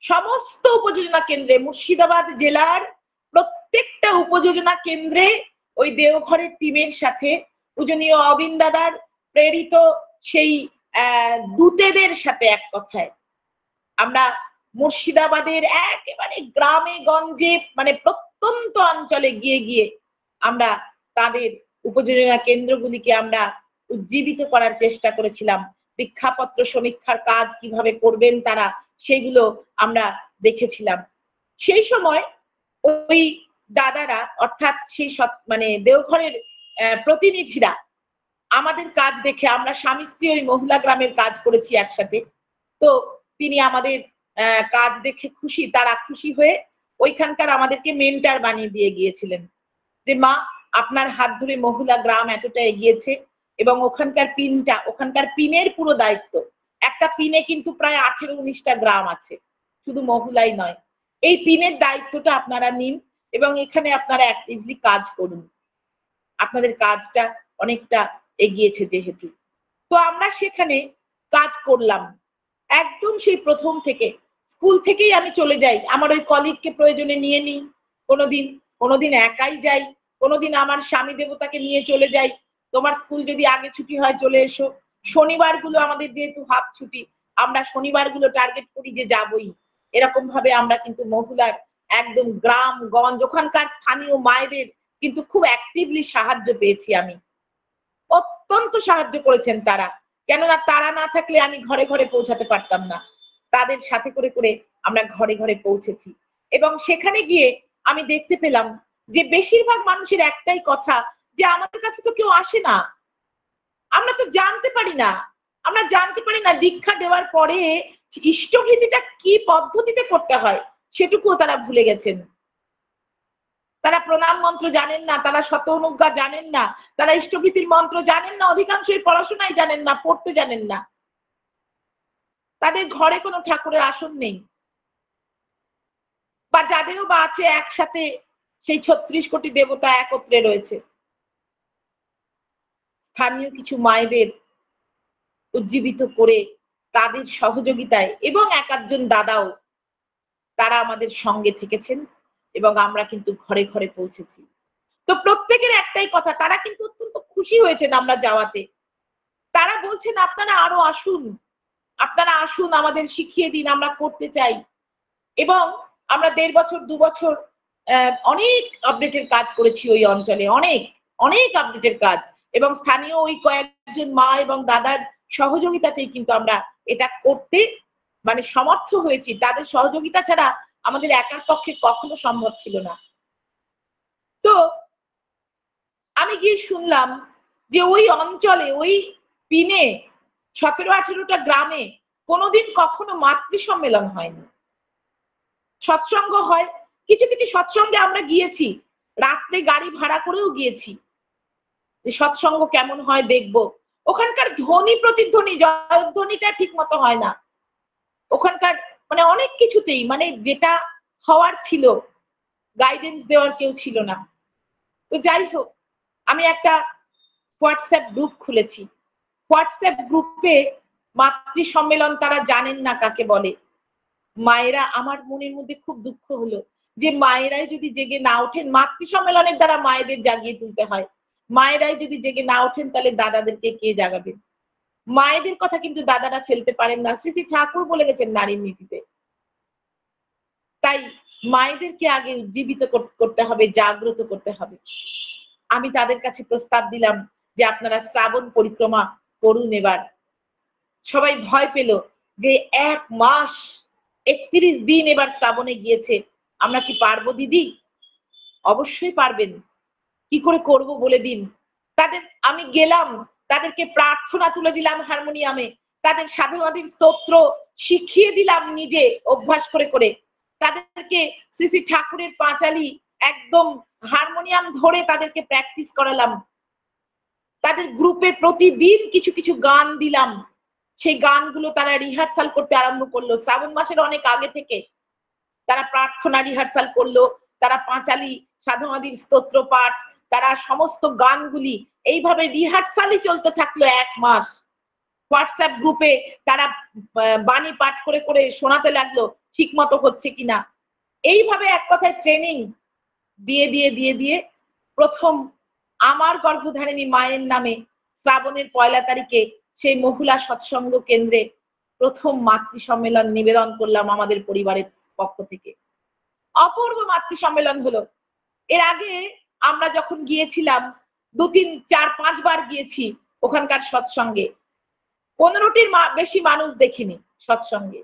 সমস্ত উপযোজনা কেন্দ্রে, মুর্শিদাবাদ জেলার প্রত্যেকটা উপযোজনা কেন্দ্রে ওই দেওঘরের টিমের সাথে পূজনীয় অবিন দাদার প্রেরিত সেই দূতেদের সাথে, এক কথায় আমরা মুর্শিদাবাদের একেবারে গ্রামে গঞ্জে, মানে প্রত্যন্ত অঞ্চলে গিয়ে গিয়ে আমরা তাদের উপযোজনা কেন্দ্রগুলিকে আমরা উজ্জীবিত করার চেষ্টা করেছিলাম। দীক্ষাপত্র সমীক্ষার কাজ কিভাবে করবেন তারা, সেগুলো আমরা দেখেছিলাম। সেই সময় ওই দাদারা, অর্থাৎ সেই মানে দেওঘরের প্রতিনিধিরা আমাদের কাজ দেখে, আমরা স্বামী স্ত্রী ওই মহিলা গ্রামের কাজ করেছি একসাথে, তো তিনি আমাদের কাজ দেখে খুশি, তারা খুশি হয়ে ওইখানকার আমাদেরকে মেন্টার বানিয়ে দিয়ে গিয়েছিলেন যে মা আপনার হাত ধরে মহুলা গ্রাম এতটা এগিয়েছে এবং ওখানকার পিনের পুরো দায়িত্ব। একটা পিনে কিন্তু প্রায় 18-19টা গ্রাম আছে, শুধু মহুলাই নয়। এই পিনের দায়িত্বটা আপনারা নিন এবং এখানে আপনারা অ্যাক্টিভলি কাজ করুন। আপনাদের কাজটা অনেকটা এগিয়েছে যেহেতু। তো আমরা সেখানে কাজ করলাম। একদম সেই প্রথম থেকে স্কুল থেকেই আমি চলে যাই। আমার ওই কলিগকে প্রয়োজনে নিয়ে নিই। কোনোদিন একাই যাই, কোনোদিন আমার স্বামী দেবতাকে নিয়ে চলে যাই। তোমার স্কুল যদি আগে ছুটি হয় চলে এসো। শনিবারগুলো আমাদের যেহেতু হাফ ছুটি, আমরা শনিবারগুলো টার্গেট করি যে যাবই। এরকম ভাবে আমরা কিন্তু মহুলার একদম গ্রাম-গঞ্জ ওখানকার স্থানীয় মায়েদের কিন্তু খুব অ্যাক্টিভলি সাহায্য পেয়েছি আমি। অত্যন্ত সাহায্য করেছেন তারা। কেননা তারা না থাকলে আমি ঘরে ঘরে পৌঁছাতে পারতাম না। তাদের সাথে করে করে আমরা ঘরে ঘরে পৌঁছেছি এবং সেখানে গিয়ে আমি দেখতে পেলাম যে বেশিরভাগ মানুষের একটাই কথা যে আমাদের কাছে তো কেউ আসে না, আমরা তো জানতে পারি না। আমরা জানতে পারি না দীক্ষা দেওয়ার পরে ইষ্টভৃতিটা কি পদ্ধতিতে করতে হয় সেটুকুও তারা ভুলে গেছেন। তারা প্রণাম মন্ত্র জানেন না, তারা শত অনুজ্ঞা জানেন না, তারা ইষ্টভৃতির মন্ত্র জানেন না, অধিকাংশই পড়াশোনাই জানেন না, পড়তে জানেন না। তাদের ঘরে কোনো ঠাকুরের আসন নেই, বা যাদেরও বা আছে একসাথে সেই 36 কোটি দেবতা একত্রে রয়েছে। স্থানীয় কিছু মায়েদের উজ্জীবিত করে তাদের সহযোগিতায় এবং এক-আধজন দাদাও তারা আমাদের সঙ্গে থেকেছেন এবং আমরা কিন্তু ঘরে ঘরে পৌঁছেছি। তো প্রত্যেকের একটাই কথা, তারা কিন্তু অত্যন্ত খুশি হয়েছেন আমরা যাওয়াতে। তারা বলছেন আপনারা আরো আসুন, আপনারা আসুন, আমাদের শিখিয়ে দিন, আমরা করতে চাই। এবং আমরা 1.5 বছর 2 বছর অনেক আপডেটের কাজ করেছি ওই অঞ্চলে, অনেক আপডেটের কাজ এবং স্থানীয় ওই কয়েকজন মা এবং দাদার সহযোগিতাতেই কিন্তু আমরা এটা করতে মানে সমর্থ হয়েছি। তাদের সহযোগিতা ছাড়া আমাদের একার পক্ষে কখনো সম্ভব ছিল না। তো আমি গিয়ে শুনলাম যে ওই অঞ্চলে ওই পিনে 17-18টা গ্রামে কোনোদিন কখনো মাতৃ সম্মেলন হয়নি। সৎসঙ্গ হয়, কিছু কিছু সৎসঙ্গে আমরা গিয়েছি, রাত্রে গাড়ি ভাড়া করেও গিয়েছি যে সৎসঙ্গ কেমন হয় দেখবো। ওখানকার ধ্বনি প্রতিধ্বনি জয়ধ্বনিটা ঠিক মতো হয় না। ওখানকার মানে অনেক কিছুতেই মানে যেটা হওয়ার ছিল গাইডেন্স দেওয়ার কেউ ছিল না। তো যাই হোক, আমি একটা হোয়াটসঅ্যাপ গ্রুপ খুলেছি। হোয়াটসঅ্যাপ গ্রুপে মাতৃ সম্মেলন তারা জানেন না কাকে বলে। মায়েরা, আমার মনের মধ্যে খুব দুঃখ হলো যে মায়েরাই যদি জেগে না ওঠেন, মাতৃ সম্মেলনের দ্বারা মায়েদের জাগিয়ে তুলতে হয়। মায়েরাই যদি জেগে না ওঠেন তাহলে দাদাদেরকে কে জাগাবে? মায়েদের কথা কিন্তু দাদারা ফেলতে পারেন না। শ্রী শ্রী ঠাকুর বলে গেছেন নারীর নীতিতে। তাই মায়েদেরকে আগে উজ্জীবিত করতে হবে, জাগ্রত করতে হবে। আমি তাদের কাছে প্রস্তাব দিলাম যে আপনারা শ্রাবণ পরিক্রমা করুন এবার। সবাই ভয় পেল যে 1 মাস 31 দিন এবার শ্রাবণে গিয়েছে, আমরা কি পারবো দিদি? অবশ্যই পারবেন। কি করে করব বলে দিন। আমি গেলাম, তাদেরকে প্রার্থনা তুলে দিলাম হারমোনিয়ামে, তাদের সাধনাদির স্তোত্র শিখিয়ে দিলাম নিজে অভ্যাস করে করে। তাদেরকে শ্রী শ্রী ঠাকুরের পাঁচালি একদম হারমোনিয়াম ধরে তাদেরকে প্র্যাকটিস করালাম। তাদের গ্রুপে প্রতিদিন কিছু কিছু গান দিলাম। সেই গানগুলো তারা রিহার্সাল করতে আরম্ভ করলো শ্রাবণ মাসের অনেক আগে থেকে। তারা প্রার্থনা রিহার্সাল করলো, তারা পাঁচালি সাধনাদির স্তোত্র পাঠ, তারা সমস্ত গানগুলি এইভাবে রিহার্সালই চলতে থাকলো 1 মাস। হোয়াটসঅ্যাপ গ্রুপে তারা বাণী পাঠ করে করে শোনাতে লাগলো ঠিক মতো হচ্ছে কিনা। এইভাবে এক কথায় ট্রেনিং দিয়ে প্রথম আমার গর্ভধারিণী মায়ের নামে শ্রাবণের 1 তারিখে সেই মহুলা সৎসঙ্গ কেন্দ্রে প্রথম মাতৃ সম্মেলন নিবেদন করলাম আমাদের পরিবারের পক্ষ থেকে। অপূর্ব মাতৃ সম্মেলন হলো। এর আগে আমরা যখন গিয়েছিলাম 2, 3, 4, 5 বার গিয়েছি ওখানকার সৎসঙ্গে। 15টির বেশি মানুষ দেখিনি সৎসঙ্গে।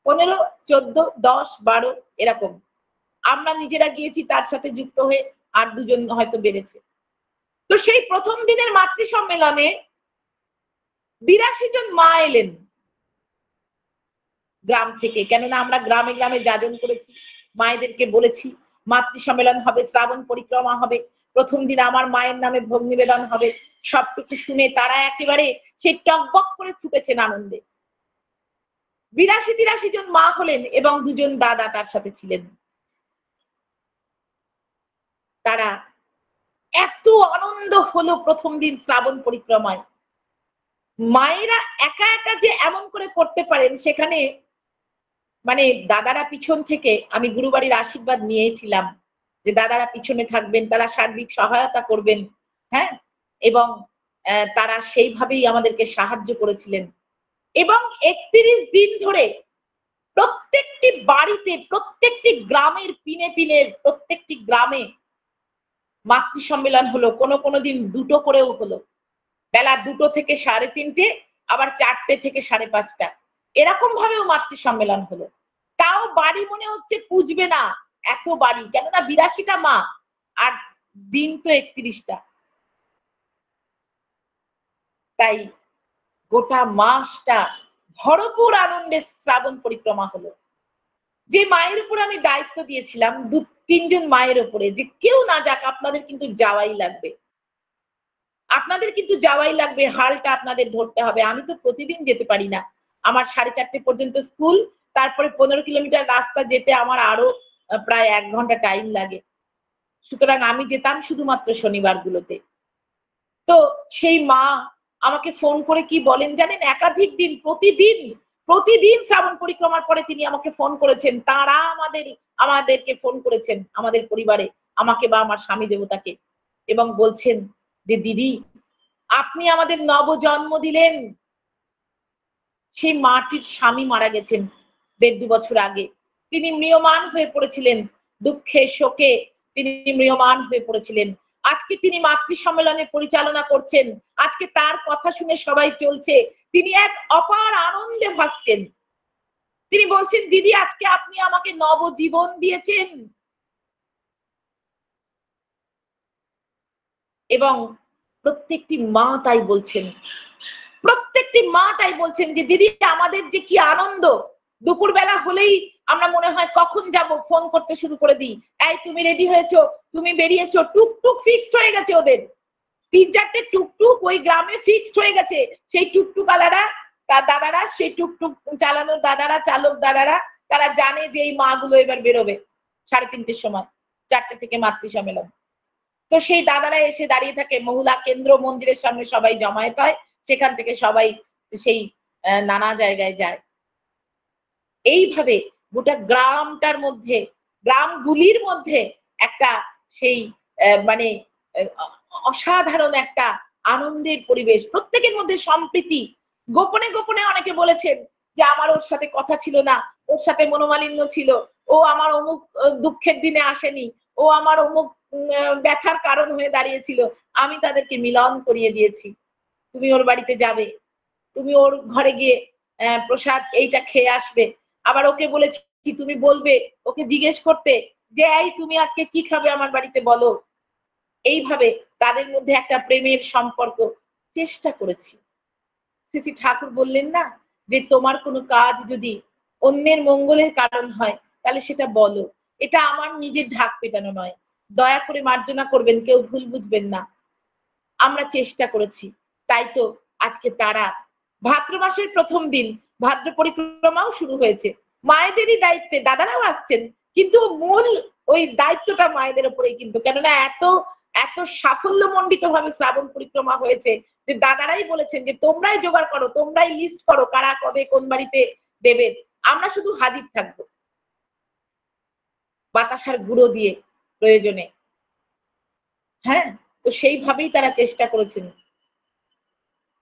15, 14, 10, 12 এরকম। আমরা নিজেরা গিয়েছি, তার সাথে যুক্ত হয়ে আর 2 জন হয়তো বেড়েছে। তো সেই প্রথম দিনের মাতৃ সম্মেলনে 82 জন মা এলেন গ্রাম থেকে। কেননা আমরা গ্রামে গ্রামে যাজন করেছি, মায়েদেরকে বলেছি মাতৃ সম্মেলন হবে, শ্রাবণ পরিক্রমা হবে। প্রথম দিন আমার মায়ের নামে ভোগ নিবেদন হবে, সবটুকু শুনে তারা একেবারে সেই টকবক করে ফুটেছেন আনন্দে। ৮২-৮৩ জন মা হলেন এবং ২ জন দাদা তার সাথে ছিলেন। তারা এত আনন্দ হলো প্রথম দিন শ্রাবণ পরিক্রমায়। মায়েরা একা একা যে এমন করে করতে পারেন সেখানে মানে দাদারা পিছন থেকে, আমি গুরুবাড়ির আশীর্বাদ নিয়েছিলাম যে দাদারা পিছনে থাকবেন, তারা সার্বিক সহায়তা করবেন, হ্যাঁ? এবং তারা সেইভাবেই আমাদেরকে সাহায্য করেছিলেন। এবং ৩১ দিন ধরে প্রত্যেকটি বাড়িতে, প্রত্যেকটি গ্রামের পিনে প্রত্যেকটি গ্রামে মাতৃ সম্মেলন হলো। কোনো দিন ২টো করেও হলো। বেলা ২টো থেকে ৩:৩০, আবার ৪টে থেকে ৫:৩০। এরকম ভাবেও মাতৃ সম্মেলন হলো। তাও বাড়ি মনে হচ্ছে পুজবে না, এত বাড়ি। কেননা ৮২টা মা আর দিন তো ৩১টা। তাই গোটা মাসটা ভরপুর আনন্দে শ্রাবণ পরিক্রমা হলো। যে মায়ের উপর আমি দায়িত্ব দিয়েছিলাম ৩ জন মায়ের উপরে, যে কেউ না যাক, আপনাদের কিন্তু যাওয়াই লাগবে। আপনাদের কিন্তু যাওয়াই লাগবে, হালটা আপনাদের ধরতে হবে। আমি তো প্রতিদিন যেতে পারি না। আমার ৪:৩০ পর্যন্ত স্কুল, তারপরে ১৫ কিলোমিটার রাস্তা যেতে আমার আরো প্রায় ১ ঘন্টা টাইম লাগে। সুতরাং আমি যেতাম শুধুমাত্র শনিবারগুলোতে। তো সেই মা আমাকে ফোন করে কি বলেন জানেন? একাধিক দিন প্রতিদিন শ্রাবণ পরিক্রমার পরে তিনি আমাকে ফোন করেছেন। তারা আমাদেরকে ফোন করেছেন, আমাদের পরিবারে, আমাকে বা আমার স্বামী দেবতাকে, এবং বলছেন যে, "দিদি, আপনি আমাদের নবজন্ম দিলেন।" সেই মাটির স্বামী মারা গেছেন ১.৫-২ বছর আগে। তিনি ম্রিয়মাণ হয়ে পড়েছিলেন। দুঃখে শোকে তিনি ম্রিয়মাণ হয়ে পড়েছিলেন। আজকে তিনি মাতৃ সম্মেলনে পরিচালনা করছেন। আজকে তার কথা শুনে সবাই চলছে। তিনি এক অপার আনন্দে ভাসছেন। তিনি বলছেন, "দিদি, আজকে আপনি আমাকে নবজীবন দিয়েছেন।" এবং প্রত্যেকটি মা তাই বলছেন। প্রত্যেকটি মা তাই বলছেন যে, "দিদি, আমাদের যে কি আনন্দ! দুপুরবেলা হলেই আমরা মনে হয় কখন যাব ফোন করতে শুরু করে দিই। এই তুমি রেডি হয়েছো? তুমি বেরিয়েছো?" টুকটুক ফিক্সড হয়ে গেছে ওদের। ৩-৪টে টুকটুক ওই গ্রামে ফিক্সড হয়ে গেছে। সেই টুকটুকওয়ালারা, তার দাদারা, সেই টুকটুক চালানোর দাদারা, চালক দাদারা, তারা জানে যে এই মাগুলো এবার বেরোবে ৩:৩০ সময়। ৪টে থেকে মাতৃ সম্মেলন। তো সেই দাদারা এসে দাঁড়িয়ে থাকে, মহুলা কেন্দ্র মন্দিরের সামনে সবাই জমায়েত হয়। সেখান থেকে সবাই সেই নানা জায়গায় যায়। এইভাবে গোটা গ্রামটার মধ্যে, গ্রামগুলির মধ্যে একটা সেই মানে অসাধারণ একটা আনন্দের পরিবেশ। প্রত্যেকের মধ্যে সম্প্রীতি। গোপনে অনেকে বলেছেন যে, "আমার ওর সাথে কথা ছিল না, ওর সাথে মনোমালিন্য ছিল, ও আমার অমুক দুঃখের দিনে আসেনি, ও আমার অমুক ব্যথার কারণ হয়ে দাঁড়িয়েছিল। আমি তাদেরকে মিলন করিয়ে দিয়েছি। তুমি ওর বাড়িতে যাবে। তুমি ওর ঘরে গিয়ে প্রসাদ এইটা খেয়ে আসবে।" আবার ওকে বলেছি তুমি বলবে, ওকে জিজ্ঞেস করতে যে, "এই তুমি আজকে কি খাবে আমার বাড়িতে বলো?" এইভাবে তাদের মধ্যে একটা প্রেমের সম্পর্ক চেষ্টা করেছি। শ্রী শ্রী ঠাকুর বললেন না যে, "তোমার কোনো কাজ যদি অন্যের মঙ্গলের কারণ হয় তাহলে সেটা বলো। এটা আমার নিজের ঢাক পেটানো নয়। দয়া করে মার্জনা করবেন, কেউ ভুল বুঝবেন না।" আমরা চেষ্টা করেছি। তাই তো আজকে তারা ভাদ্র মাসের ১ম দিন ভাদ্র পরিক্রমাও শুরু হয়েছে। মায়েদেরই দায়িত্বে দাদারাও আসছেন। কিন্তু মূল ওই দায়িত্বটা মায়েদের উপরেই কিন্তু। কেননা এত সাফল্যমণ্ডিতভাবে শ্রাবণ পরিক্রমা হয়েছে যে দাদারাই বলেছেন যে, "তোমরাই জোগাড় করো, তোমরাই লিস্ট করো কারা কবে কোন বাড়িতে দেবেন। আমরা শুধু হাজির থাকবো। বাতাসার গুঁড়ো দিয়ে প্রয়োজনে।" হ্যাঁ? তো সেইভাবেই তারা চেষ্টা করেছেন।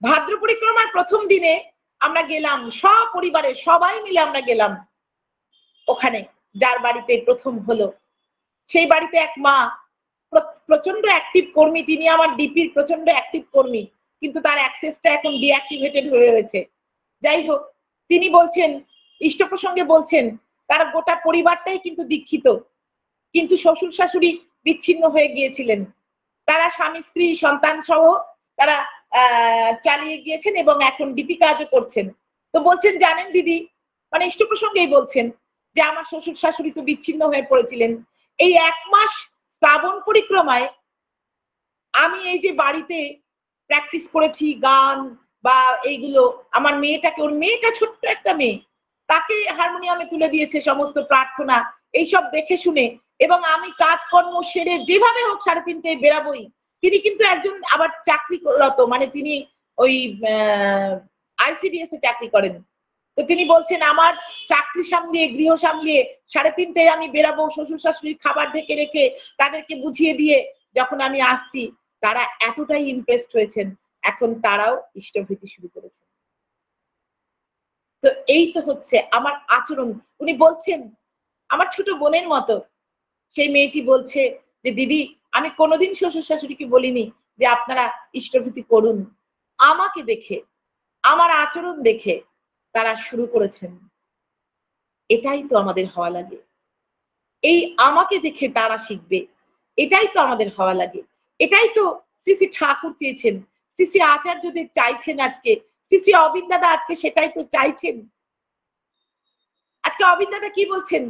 ভাদ্র পরিক্রমার ১ম দিনে আমরা গেলাম, সপরিবারে সবাই মিলে আমরা গেলাম ওখানে, যার বাড়িতে ১ম হলো। সেই বাড়িতে এক মা প্রচন্ড অ্যাক্টিভ কর্মী, তিনি আমার ডিপির প্রচন্ড অ্যাক্টিভ কর্মী। কিন্তু তার অ্যাক্সেসটা এখন ডিঅ্যাক্টিভেটেড হয়ে রয়েছে। যাই হোক, তিনি বলছেন, ইষ্ট প্রসঙ্গে বলছেন, তার গোটা পরিবারটাই কিন্তু দীক্ষিত। কিন্তু শ্বশুর-শাশুড়ি বিচ্ছিন্ন হয়ে গিয়েছিলেন। তারা স্বামী-স্ত্রী সন্তান সহ তারা চালিয়ে গিয়েছেন এবং এখন ডিপি কাজও করছেন। তো বলছেন, "জানেন দিদি", মানে ইষ্ট প্রসঙ্গেই বলছেন যে, "আমার শ্বশুর-শাশুড়ি তো বিচ্ছিন্ন হয়ে পড়েছিলেন। এই ১ মাস শ্রাবণ পরিক্রমায় আমি এই যে বাড়িতে প্র্যাকটিস করেছি গান বা এইগুলো, আমার মেয়েটাকে, ওর মেয়েটা ছোট্ট একটা মেয়ে, তাকে হারমোনিয়ামে তুলে দিয়েছে সমস্ত প্রার্থনা এইসব দেখে শুনে, এবং আমি কাজকর্ম সেরে যেভাবে হোক 3:30টায় বেরাবই। তিনি কিন্তু একজন আবার চাকরিরত, মানে তিনি ওই আইসিডিএস এ চাকরি করেন। তো তিনি বলছেন আমার চাকরি সামলিয়ে, গৃহ সামলিয়ে 3:30টায় আমি বেরাবো, শ্বশুর শাশুড়ির খাবার ঢেকে রেখে তাদেরকে বুঝিয়ে দিয়ে যখন আমি আসছি, তারা এতটাই ইমপ্রেসড হয়েছেন, এখন তারাও ইষ্টভৃতি শুরু করেছেন। তো এই তো হচ্ছে আমার আচরণ। উনি বলছেন আমার ছোট বোনের মতো। সেই মেয়েটি বলছে যে, দিদি আমি কোনোদিন শ্বশুর শাশুড়িকে বলিনি যে আপনারা ইষ্টভৃতি করুন। আমাকে দেখে, আমার আচরণ দেখে তারা শুরু করেছেন। এটাই তো আমাদের হওয়া লাগে। এই আমাকে দেখে তারা শিখবে। এটাই তো আমাদের হওয়া লাগে। এটাই তো শ্রী শ্রী ঠাকুর চেয়েছেন। শ্রী শ্রী আচার্যদেব চাইছেন আজকে। শ্রী শ্রী অবিন দাদা আজকে সেটাই তো চাইছেন। আজকে অবিন দাদা কি বলছেন?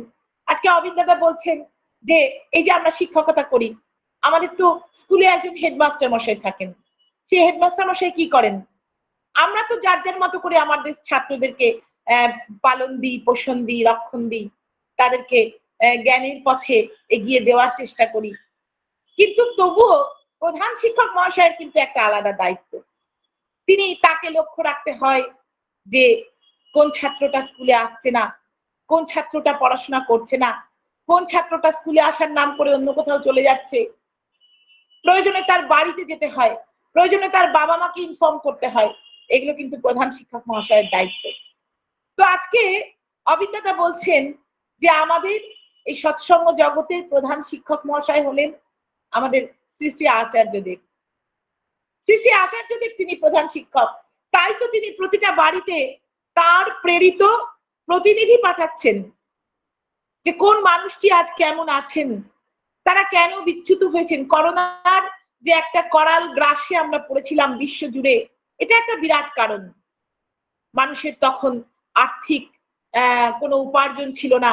আজকে অবিন দাদা বলছেন যে এই যে আমরা শিক্ষকতা করি, আমাদের তো স্কুলে একজন হেডমাস্টার মশাই থাকেন। সেই হেডমাস্টার মশাই কি করেন? আমরা তো যার যার মতো করে আমাদের ছাত্রদেরকে পালন দিই, পোষণ দিই, রক্ষণ দিই। তাদেরকে জ্ঞানের পথে এগিয়ে দেওয়ার চেষ্টা করি। কিন্তু তবুও প্রধান শিক্ষক মহাশয়ের কিন্তু একটা আলাদা দায়িত্ব। তাকে লক্ষ্য রাখতে হয় যে কোন ছাত্রটা স্কুলে আসছে না, কোন ছাত্রটা পড়াশোনা করছে না, কোন ছাত্রটা স্কুলে আসার নাম করে অন্য কোথাও চলে যাচ্ছে। প্রয়োজনে তার বাড়িতে যেতে হয়, প্রয়োজনে তার বাবা মাকে ইনফর্ম করতে হয়। এগুলো কিন্তু প্রধান শিক্ষক মহাশয়ের দায়িত্ব। তো আজকে অবিন দাদা বলছেন যে আমাদের এই সৎসঙ্গ জগতের প্রধান শিক্ষক মহাশয় হলেন আমাদের শ্রী শ্রী আচার্যদেব। শ্রী শ্রী আচার্যদেব তিনি প্রধান শিক্ষক। তাই তো তিনি প্রতিটা বাড়িতে তার প্রেরিত প্রতিনিধি পাঠাচ্ছেন যে কোন মানুষটি আজ কেমন আছেন, তারা কেন বিচ্যুত হয়েছেন। করোনার যে একটা করাল গ্রাসে আমরা পড়েছিলাম বিশ্ব জুড়ে, এটা একটা বিরাট কারণ। মানুষের তখন আর্থিক কোনো উপার্জন ছিল না।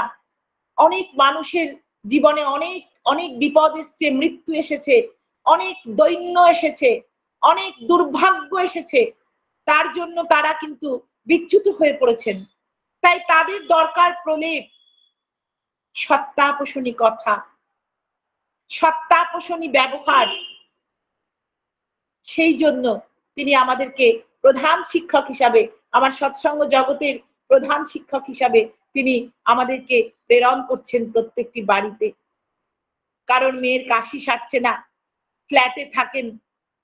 অনেক মানুষের জীবনে অনেক অনেক বিপদ এসছে, মৃত্যু এসেছে, অনেক দৈন্য এসেছে, অনেক দুর্ভাগ্য এসেছে। তার জন্য তারা কিন্তু বিচ্যুত হয়ে পড়েছেন। তাই তাদের দরকার প্রলেপ, সত্তাপোষণী কথা, সত্তাপোষণী ব্যবহার। সেই জন্য তিনি আমাদেরকে প্রধান শিক্ষক হিসাবে, আমার সৎসঙ্গ জগতের প্রধান শিক্ষক হিসাবে তিনি আমাদেরকে প্রেরণ করছেন প্রত্যেকটি বাড়িতে। কারণ মেয়ের কাশি সারছে না, ফ্ল্যাটে থাকেন,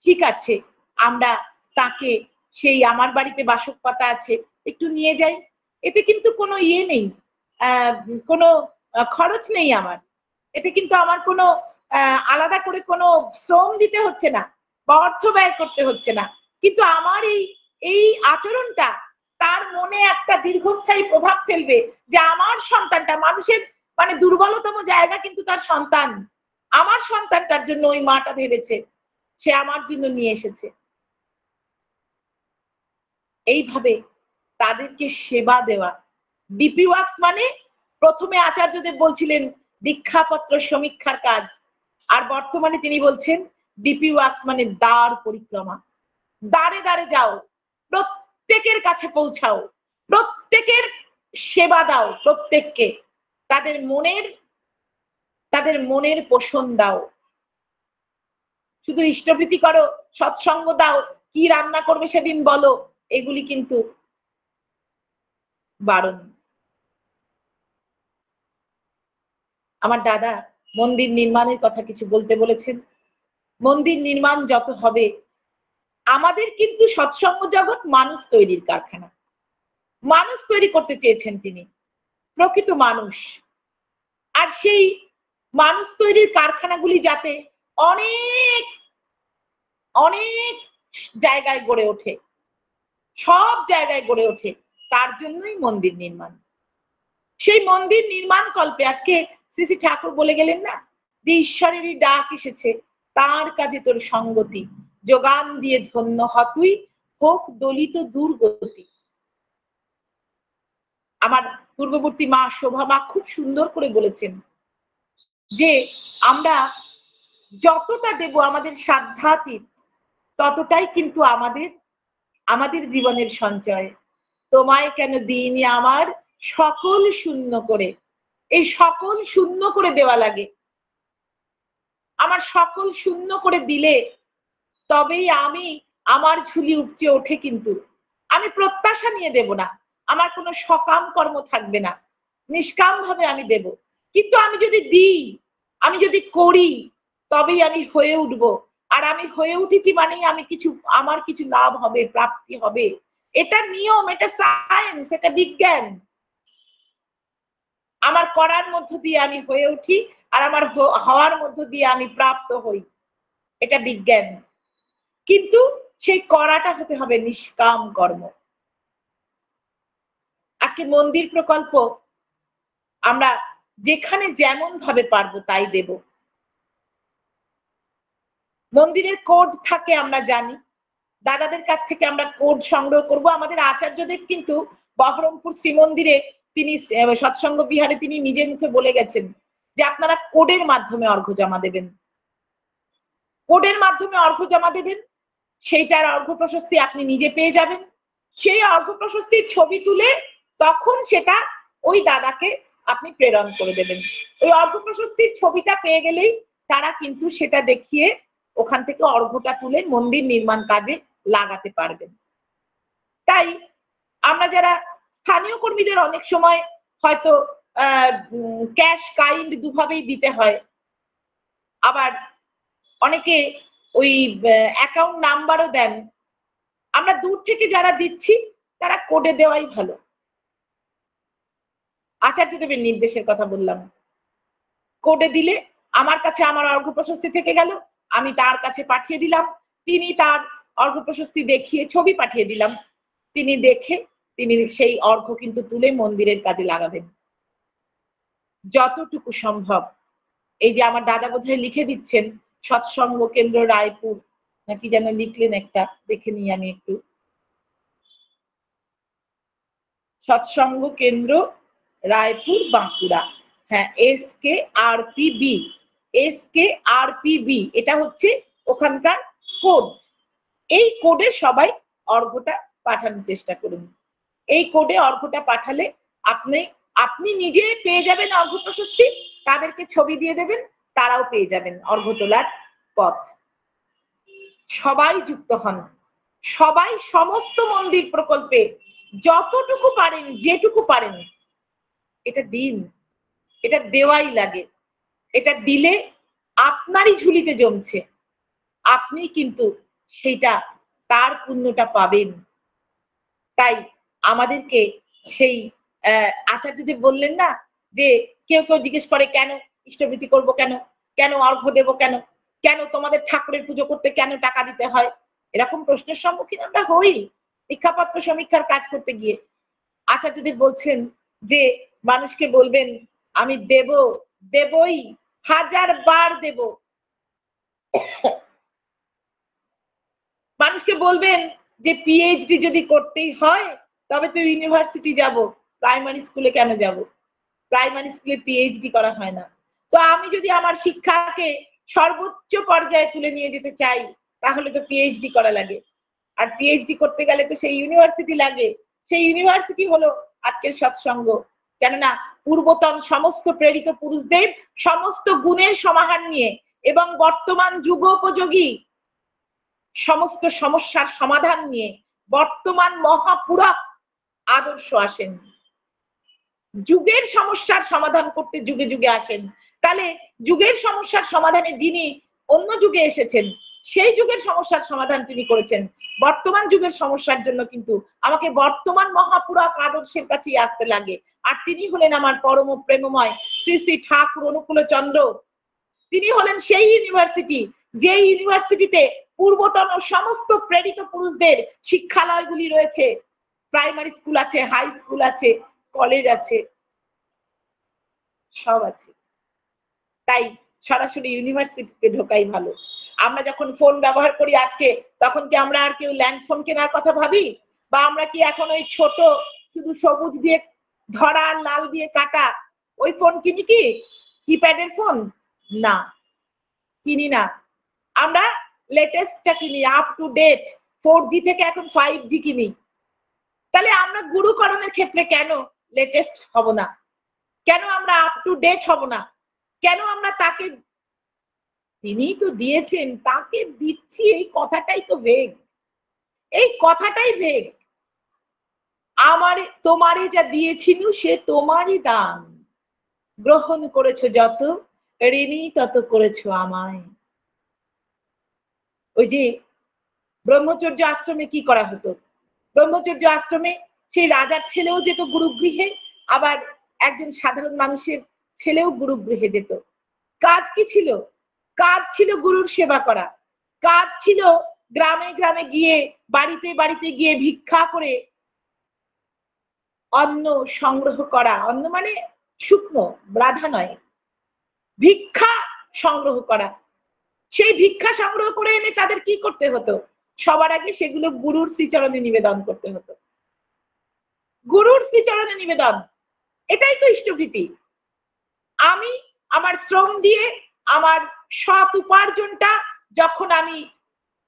ঠিক আছে, আমরা তাকে সেই আমার বাড়িতে বাসক পাতা আছে, একটু নিয়ে যাই। এতে কিন্তু কোনো ইয়ে নেই, কোনো খরচ নেই আমার। এতে কিন্তু আমার কোনো আলাদা করে কোনো শ্রম দিতে হচ্ছে না বা অর্থ ব্যয় করতে হচ্ছে না। কিন্তু আমার এই আচরণটা তার মনে একটা দীর্ঘস্থায়ী প্রভাব ফেলবে যে আমার সন্তানটা, মানুষের মানে দুর্বলতম জায়গা কিন্তু তার সন্তান। আমার সন্তানটার জন্য ওই মাটা ভেবেছে, সে আমার জন্য নিয়ে এসেছে। এইভাবে তাদেরকে সেবা দেওয়া। ডিপি ওয়ার্কস মানে প্রথমে আচার্যদেব বলছিলেন দীক্ষাপত্র সমীক্ষার কাজ, আর বর্তমানে তিনি বলছেন ডিপি ওয়ার্কস মানে দ্বার পরিক্রমা। দ্বারে দ্বারে যাও, প্রত্যেকের কাছে পৌঁছাও, প্রত্যেকের সেবা দাও, প্রত্যেককে তাদের মনের পোষণ দাও। শুধু ইষ্টভৃতি করো, সৎসঙ্গ দাও, কি রান্না করবে সেদিন বলো, এগুলি কিন্তু বারণ। আমার দাদা মন্দির নির্মাণের কথা কিছু বলতে বলেছেন। মন্দির নির্মাণ যত হবে, আমাদের কিন্তু সৎসঙ্গ জগৎ মানুষ তৈরির কারখানা। মানুষ তৈরি করতে চেয়েছেন তিনি, প্রকৃত মানুষ। আর সেই মানুষ তৈরির কারখানাগুলি যাতে অনেক অনেক জায়গায় গড়ে ওঠে, সব জায়গায় গড়ে ওঠে, তার জন্যই মন্দির নির্মাণ। সেই মন্দির নির্মাণ কল্পে আজকে শ্রী শ্রী ঠাকুর বলে গেলেন না যে ঈশ্বরেরই ডাক এসেছে, তার কাজে তোর সঙ্গতি, যোগান দিয়ে ধন্য হ তুই, হোক দলিত দুর্গতি। আমার পূর্ববর্তী মা শোভা মা খুব সুন্দর করে বলেছেন যে আমরা যতটা দেব আমাদের সাধ্যাতীত, ততটাই কিন্তু আমাদের জীবনের সঞ্চয়। তোমায় কেন দিইনি আমার সকল শূন্য করে। এই সকল শূন্য করে দেওয়া লাগে। আমার সকল শূন্য করে দিলে তবেই আমার ঝুলি উপচে ওঠে। কিন্তু আমি প্রত্যাশা নিয়ে দেব না, আমার কোনো সকাম কর্ম থাকবে না, নিষ্কাম ভাবে আমি দেব। কিন্তু আমি যদি দিই, আমি যদি করি, তবেই আমি হয়ে উঠব। আর আমি হয়ে উঠেছি মানেই আমার কিছু লাভ হবে, প্রাপ্তি হবে। এটা নিয়ম, এটা সায়েন্স, এটা বিজ্ঞান। আমার করার মধ্য দিয়ে আমি হয়ে উঠি, আর আমার হওয়ার মধ্য দিয়ে আমি প্রাপ্ত হই। এটা বিজ্ঞান। কিন্তু সেই করাটা হতে হবে নিষ্কাম কর্ম। আজকে মন্দির প্রকল্প আমরা যেখানে যেমন ভাবে পারবো তাই দেব। মন্দিরের কোড থাকে আমরা জানি, দাদাদের কাছ থেকে আমরা কোড সংগ্রহ করব। আমাদের আচার্যদেব কিন্তু বহরমপুর শ্রীমন্দিরে তিনি সৎসঙ্গ বিহারে তিনি নিজে মুখে বলে গেছেন যে আপনারা কোডের মাধ্যমে অর্ঘ্য জমা দেবেন। কোডের মাধ্যমে অর্ঘ্য জমা দেবেন, সেইটার অর্ঘ্য প্রশস্তি আপনি নিজে পেয়ে যাবেন। সেই অর্ঘ্য প্রশস্তির ছবি তুলে তখন সেটা ওই দাদাকে আপনি প্রেরণ করে দেবেন। ওই অর্ঘ্য প্রশস্তির ছবিটা পেয়ে গেলেই তারা কিন্তু সেটা দেখিয়ে ওখান থেকে অর্ঘ্যটা তুলে মন্দির নির্মাণ কাজে লাগাতে পারবেন। তাই আমরা যারা স্থানীয় কর্মীদের অনেক সময় হয়তো ক্যাশ কাইন্ড দুভাবেই দিতে হয়, আবার অনেকে ওই অ্যাকাউন্ট নাম্বারও দেন। আমরা দূর থেকে যারা দিচ্ছি তারা কোডে দেওয়াই ভালো। আচার্যদেবের নির্দেশের কথা বললাম। কোডে দিলে আমার কাছে আমার অর্ঘ্য প্রশস্তি থেকে গেল, আমি তার কাছে পাঠিয়ে দিলাম, তিনি তার অর্ঘ্য প্রশস্তি দেখিয়ে ছবি পাঠিয়ে দিলাম, তিনি দেখে তিনি সেই অর্ঘ্য কিন্তু তুলে মন্দিরের কাজে লাগাবেন যতটুকু সম্ভব। এই যে আমার দাদা বোধহয় লিখে দিচ্ছেন সৎসঙ্গ কেন্দ্র রায়পুর, নাকি যেন লিখলেন, একটা দেখে নিই আমি একটু। সৎসঙ্গ কেন্দ্র রায়পুর বাঁকুড়া, হ্যাঁ, SKRPB, এটা হচ্ছে ওখানকার কোড। এই কোডে সবাই অর্ঘ্যটা পাঠানোর চেষ্টা করুন। এই কোডে অর্ঘ্যটা পাঠালে আপনি নিজে পেয়ে যাবেন অর্ঘ্য প্রশস্তি, তাদেরকে ছবি দিয়ে দেবেন, তারাও পেয়ে যাবেন অর্ঘ্য তোলার পথ। সবাই যুক্ত হন, সবাই সমস্ত মন্দির প্রকল্পে যতটুকু পারেন, যেটুকু পারেন, এটা দিন। এটা দেওয়াই লাগে। এটা দিলে আপনারই ঝুলিতে জমছে, আপনি কিন্তু সেইটা তার পুণ্যটা পাবেন। তাই আমাদেরকে সেই আচার্য বললেন না যে কেউ কেউ জিজ্ঞেস করে কেন ইষ্টভৃতি করবো, কেন কেন অর্ঘ্য দেবো, কেন কেন তোমাদের ঠাকুরের পুজো করতে কেন টাকা দিতে হয়। এরকম প্রশ্নের সম্মুখীন আমরা হই শিক্ষাপত্র সমীক্ষার কাজ করতে গিয়ে। আচার্যদেব বলছেন যে মানুষকে বলবেন আমি দেবই, 1000 বার দেব। মানুষকে বলবেন যে PhD যদি করতেই হয় তবে তো ইউনিভার্সিটি যাব, প্রাইমারি স্কুলে কেন যাব? প্রাইমারি স্কুলে PhD করা হয় না। তো আমি যদি আমার শিক্ষাকে সর্বোচ্চ পর্যায়ে তুলে নিয়ে যেতে চাই তাহলে তো PhD করা লাগে। আর PhD করতে গেলে তো সেই ইউনিভার্সিটি লাগে। সেই ইউনিভার্সিটি হলো আজকের সৎসঙ্গ। কেননা পূর্বতন সমস্ত প্রেরিত পুরুষদের সমস্ত গুণের সমাহার নিয়ে এবং বর্তমান যুগোপযোগী সমস্ত সমস্যার সমাধান নিয়ে বর্তমান মহাপুরুষ আদর্শ আসেন। যুগের সমস্যার সমাধান করতে যুগে যুগে আসেন। তাহলে যুগের সমস্যার সমাধানে যিনি অন্য যুগে এসেছেন সেই যুগের সমস্যার সমাধান তিনি করেছেন। বর্তমান যুগের সমস্যার জন্য কিন্তু আমাকে বর্তমান মহাপুরুষ আদর্শের কাছেই আসতে লাগে। আর তিনি হলেন আমার পরম প্রেমময় শ্রী শ্রী ঠাকুর অনুকূল চন্দ্র। তিনি হলেন সেই ইউনিভার্সিটি, যে ইউনিভার্সিটিতে পূর্বতন সমস্ত প্রেরিত পুরুষদের শিক্ষালয়গুলি রয়েছে। প্রাইমারি স্কুল আছে, হাই স্কুল আছে, কলেজ আছে, সব আছে। তাই সরাসরি ইউনিভার্সিটিতে ঢোকাই ভালো। আমরা যখন ফোন ব্যবহার করি আজকে, তখন কি আমরা আর কেউ ল্যান্ড ফোন কেনার কথা ভাবি? বা আমরা কি এখন ওই ছোট শুধু সবুজ দিয়ে ধরা আর লাল দিয়ে কাটা ওই ফোন কিনি কি? কিপ্যাডের ফোন? না, কিনি না, আমরা লেটেস্টটা কিনি, আপ টু ডেট 4G থেকে এখন 5G কিনি। তাহলে আমরা গুরুকরণের ক্ষেত্রে কেন লেটেস্ট হব না? কেন আমরা আপ টু ডেট হব না? কেন আমরা তাকে, তিনিই তো দিয়েছেন, তাকে দিচ্ছি, এই কথাটাই তো ভেগ, এই কথাটাই ভেগ। আমারে তোমারে যা দিয়েছিনু সে তোমারই দান, গ্রহণ করেছো যত, ঋণী তত করেছো আমায়। ওই যে ব্রহ্মচর্য আশ্রমে কি করা হতো? ব্রহ্মচর্য আশ্রমে সেই রাজার ছেলেও যেত গুরুগৃহে, আবার একজন সাধারণ মানুষের ছেলেও গুরুগৃহে যেত। কাজ কি ছিল? কাজ ছিল গুরুর সেবা করা। কাজ ছিল গ্রামে গ্রামে গিয়ে, বাড়িতে বাড়িতে গিয়ে ভিক্ষা করে অন্ন সংগ্রহ করা। অন্ন মানে শুকনো, রাধা নয়, ভিক্ষা সংগ্রহ করা। সেই ভিক্ষা সংগ্রহ করে এনে তাদের কি করতে হতো? সবার আগে সেগুলো গুরুর শ্রীচরণে নিবেদন করতে হতো। গুরুর শ্রীচরণে নিবেদন, এটাই তো ইষ্টভীতি। আমি আমার শ্রম দিয়ে আমার সৎ উপার্জনটা যখন আমি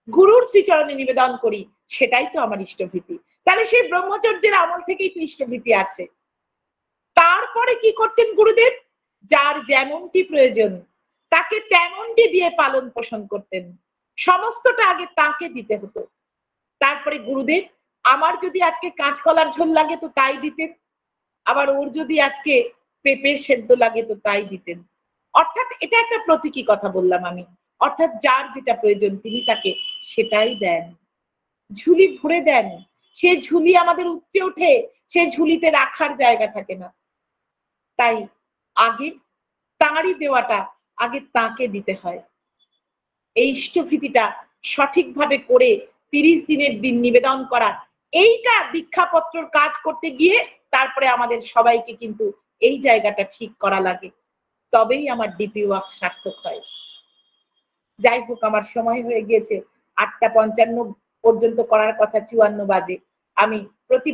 গুরুর শ্রীচরণে নিবেদন করি, সেটাই তো আমার ইষ্টভীতি। তাহলে সেই ব্রহ্মচর্যের আমল থেকেই তো ইষ্টভীতি আছে। তারপরে কি করতেন গুরুদেব? যার যেমনটি প্রয়োজন তাকে তেমনটি দিয়ে পালন পোষণ করতেন। সমস্তটা আগে তাকে দিতে হতো। তারপরে গুরুদেব, আমার যদি আজকে কাঁচকলার ঝোল লাগে তো তাই দিতেন, আবার ওর যদি আজকে পেঁপের সেদ্ধ লাগে তো তাই দিতেন। অর্থাৎ এটা একটা প্রতীকী কথা বললাম আমি। অর্থাৎ যার যেটা প্রয়োজন তিনি তাকে সেটাই দেন, ঝুলি ভরে দেন। সে ঝুলি আমাদের উপচে ওঠে, সে ঝুলিতে রাখার জায়গা থাকে না। তাই আগে তাঁরই দেওয়াটা আগে তাকে দিতে হয়। এই ইষ্টভীতিটা সঠিকভাবে করে 30 দিনের দিন নিবেদন করা, এইটা দীক্ষাপত্রর কাজ করতে গিয়ে তারপরে আমাদের সবাইকে কিন্তু এই জায়গাটা ঠিক করা লাগে, তবেই আমার ডিপি ওয়ার্ক সার্থক হয়। যাই হোক, আমার সময় হয়ে গিয়েছে, 8:55 পর্যন্ত করার কথা, 54 বাজে। আমি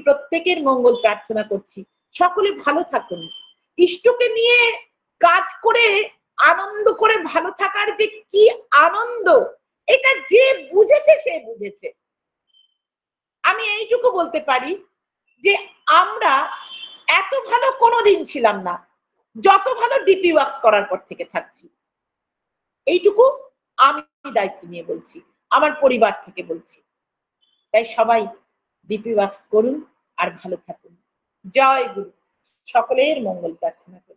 প্রত্যেকের মঙ্গল প্রার্থনা করছি। সকলে ভালো থাকুন। ইষ্টকে নিয়ে কাজ করে আনন্দ করে ভালো থাকার যে কি আনন্দ, এটা যে বুঝেছে সে বুঝেছে। আমি এইটুকু বলতে পারি যে আমরা এত ভালো কোনোদিন ছিলাম না যত ভালো ডিপি ওয়ার্কস করার পর থেকে থাকছি। এইটুকু আমি দায়িত্ব নিয়ে বলছি, আমার পরিবার থেকে বলছি। তাই সবাই ডিপি ওয়ার্কস করুন আর ভালো থাকুন। জয় গুরু। সকলের মঙ্গল প্রার্থনা করি।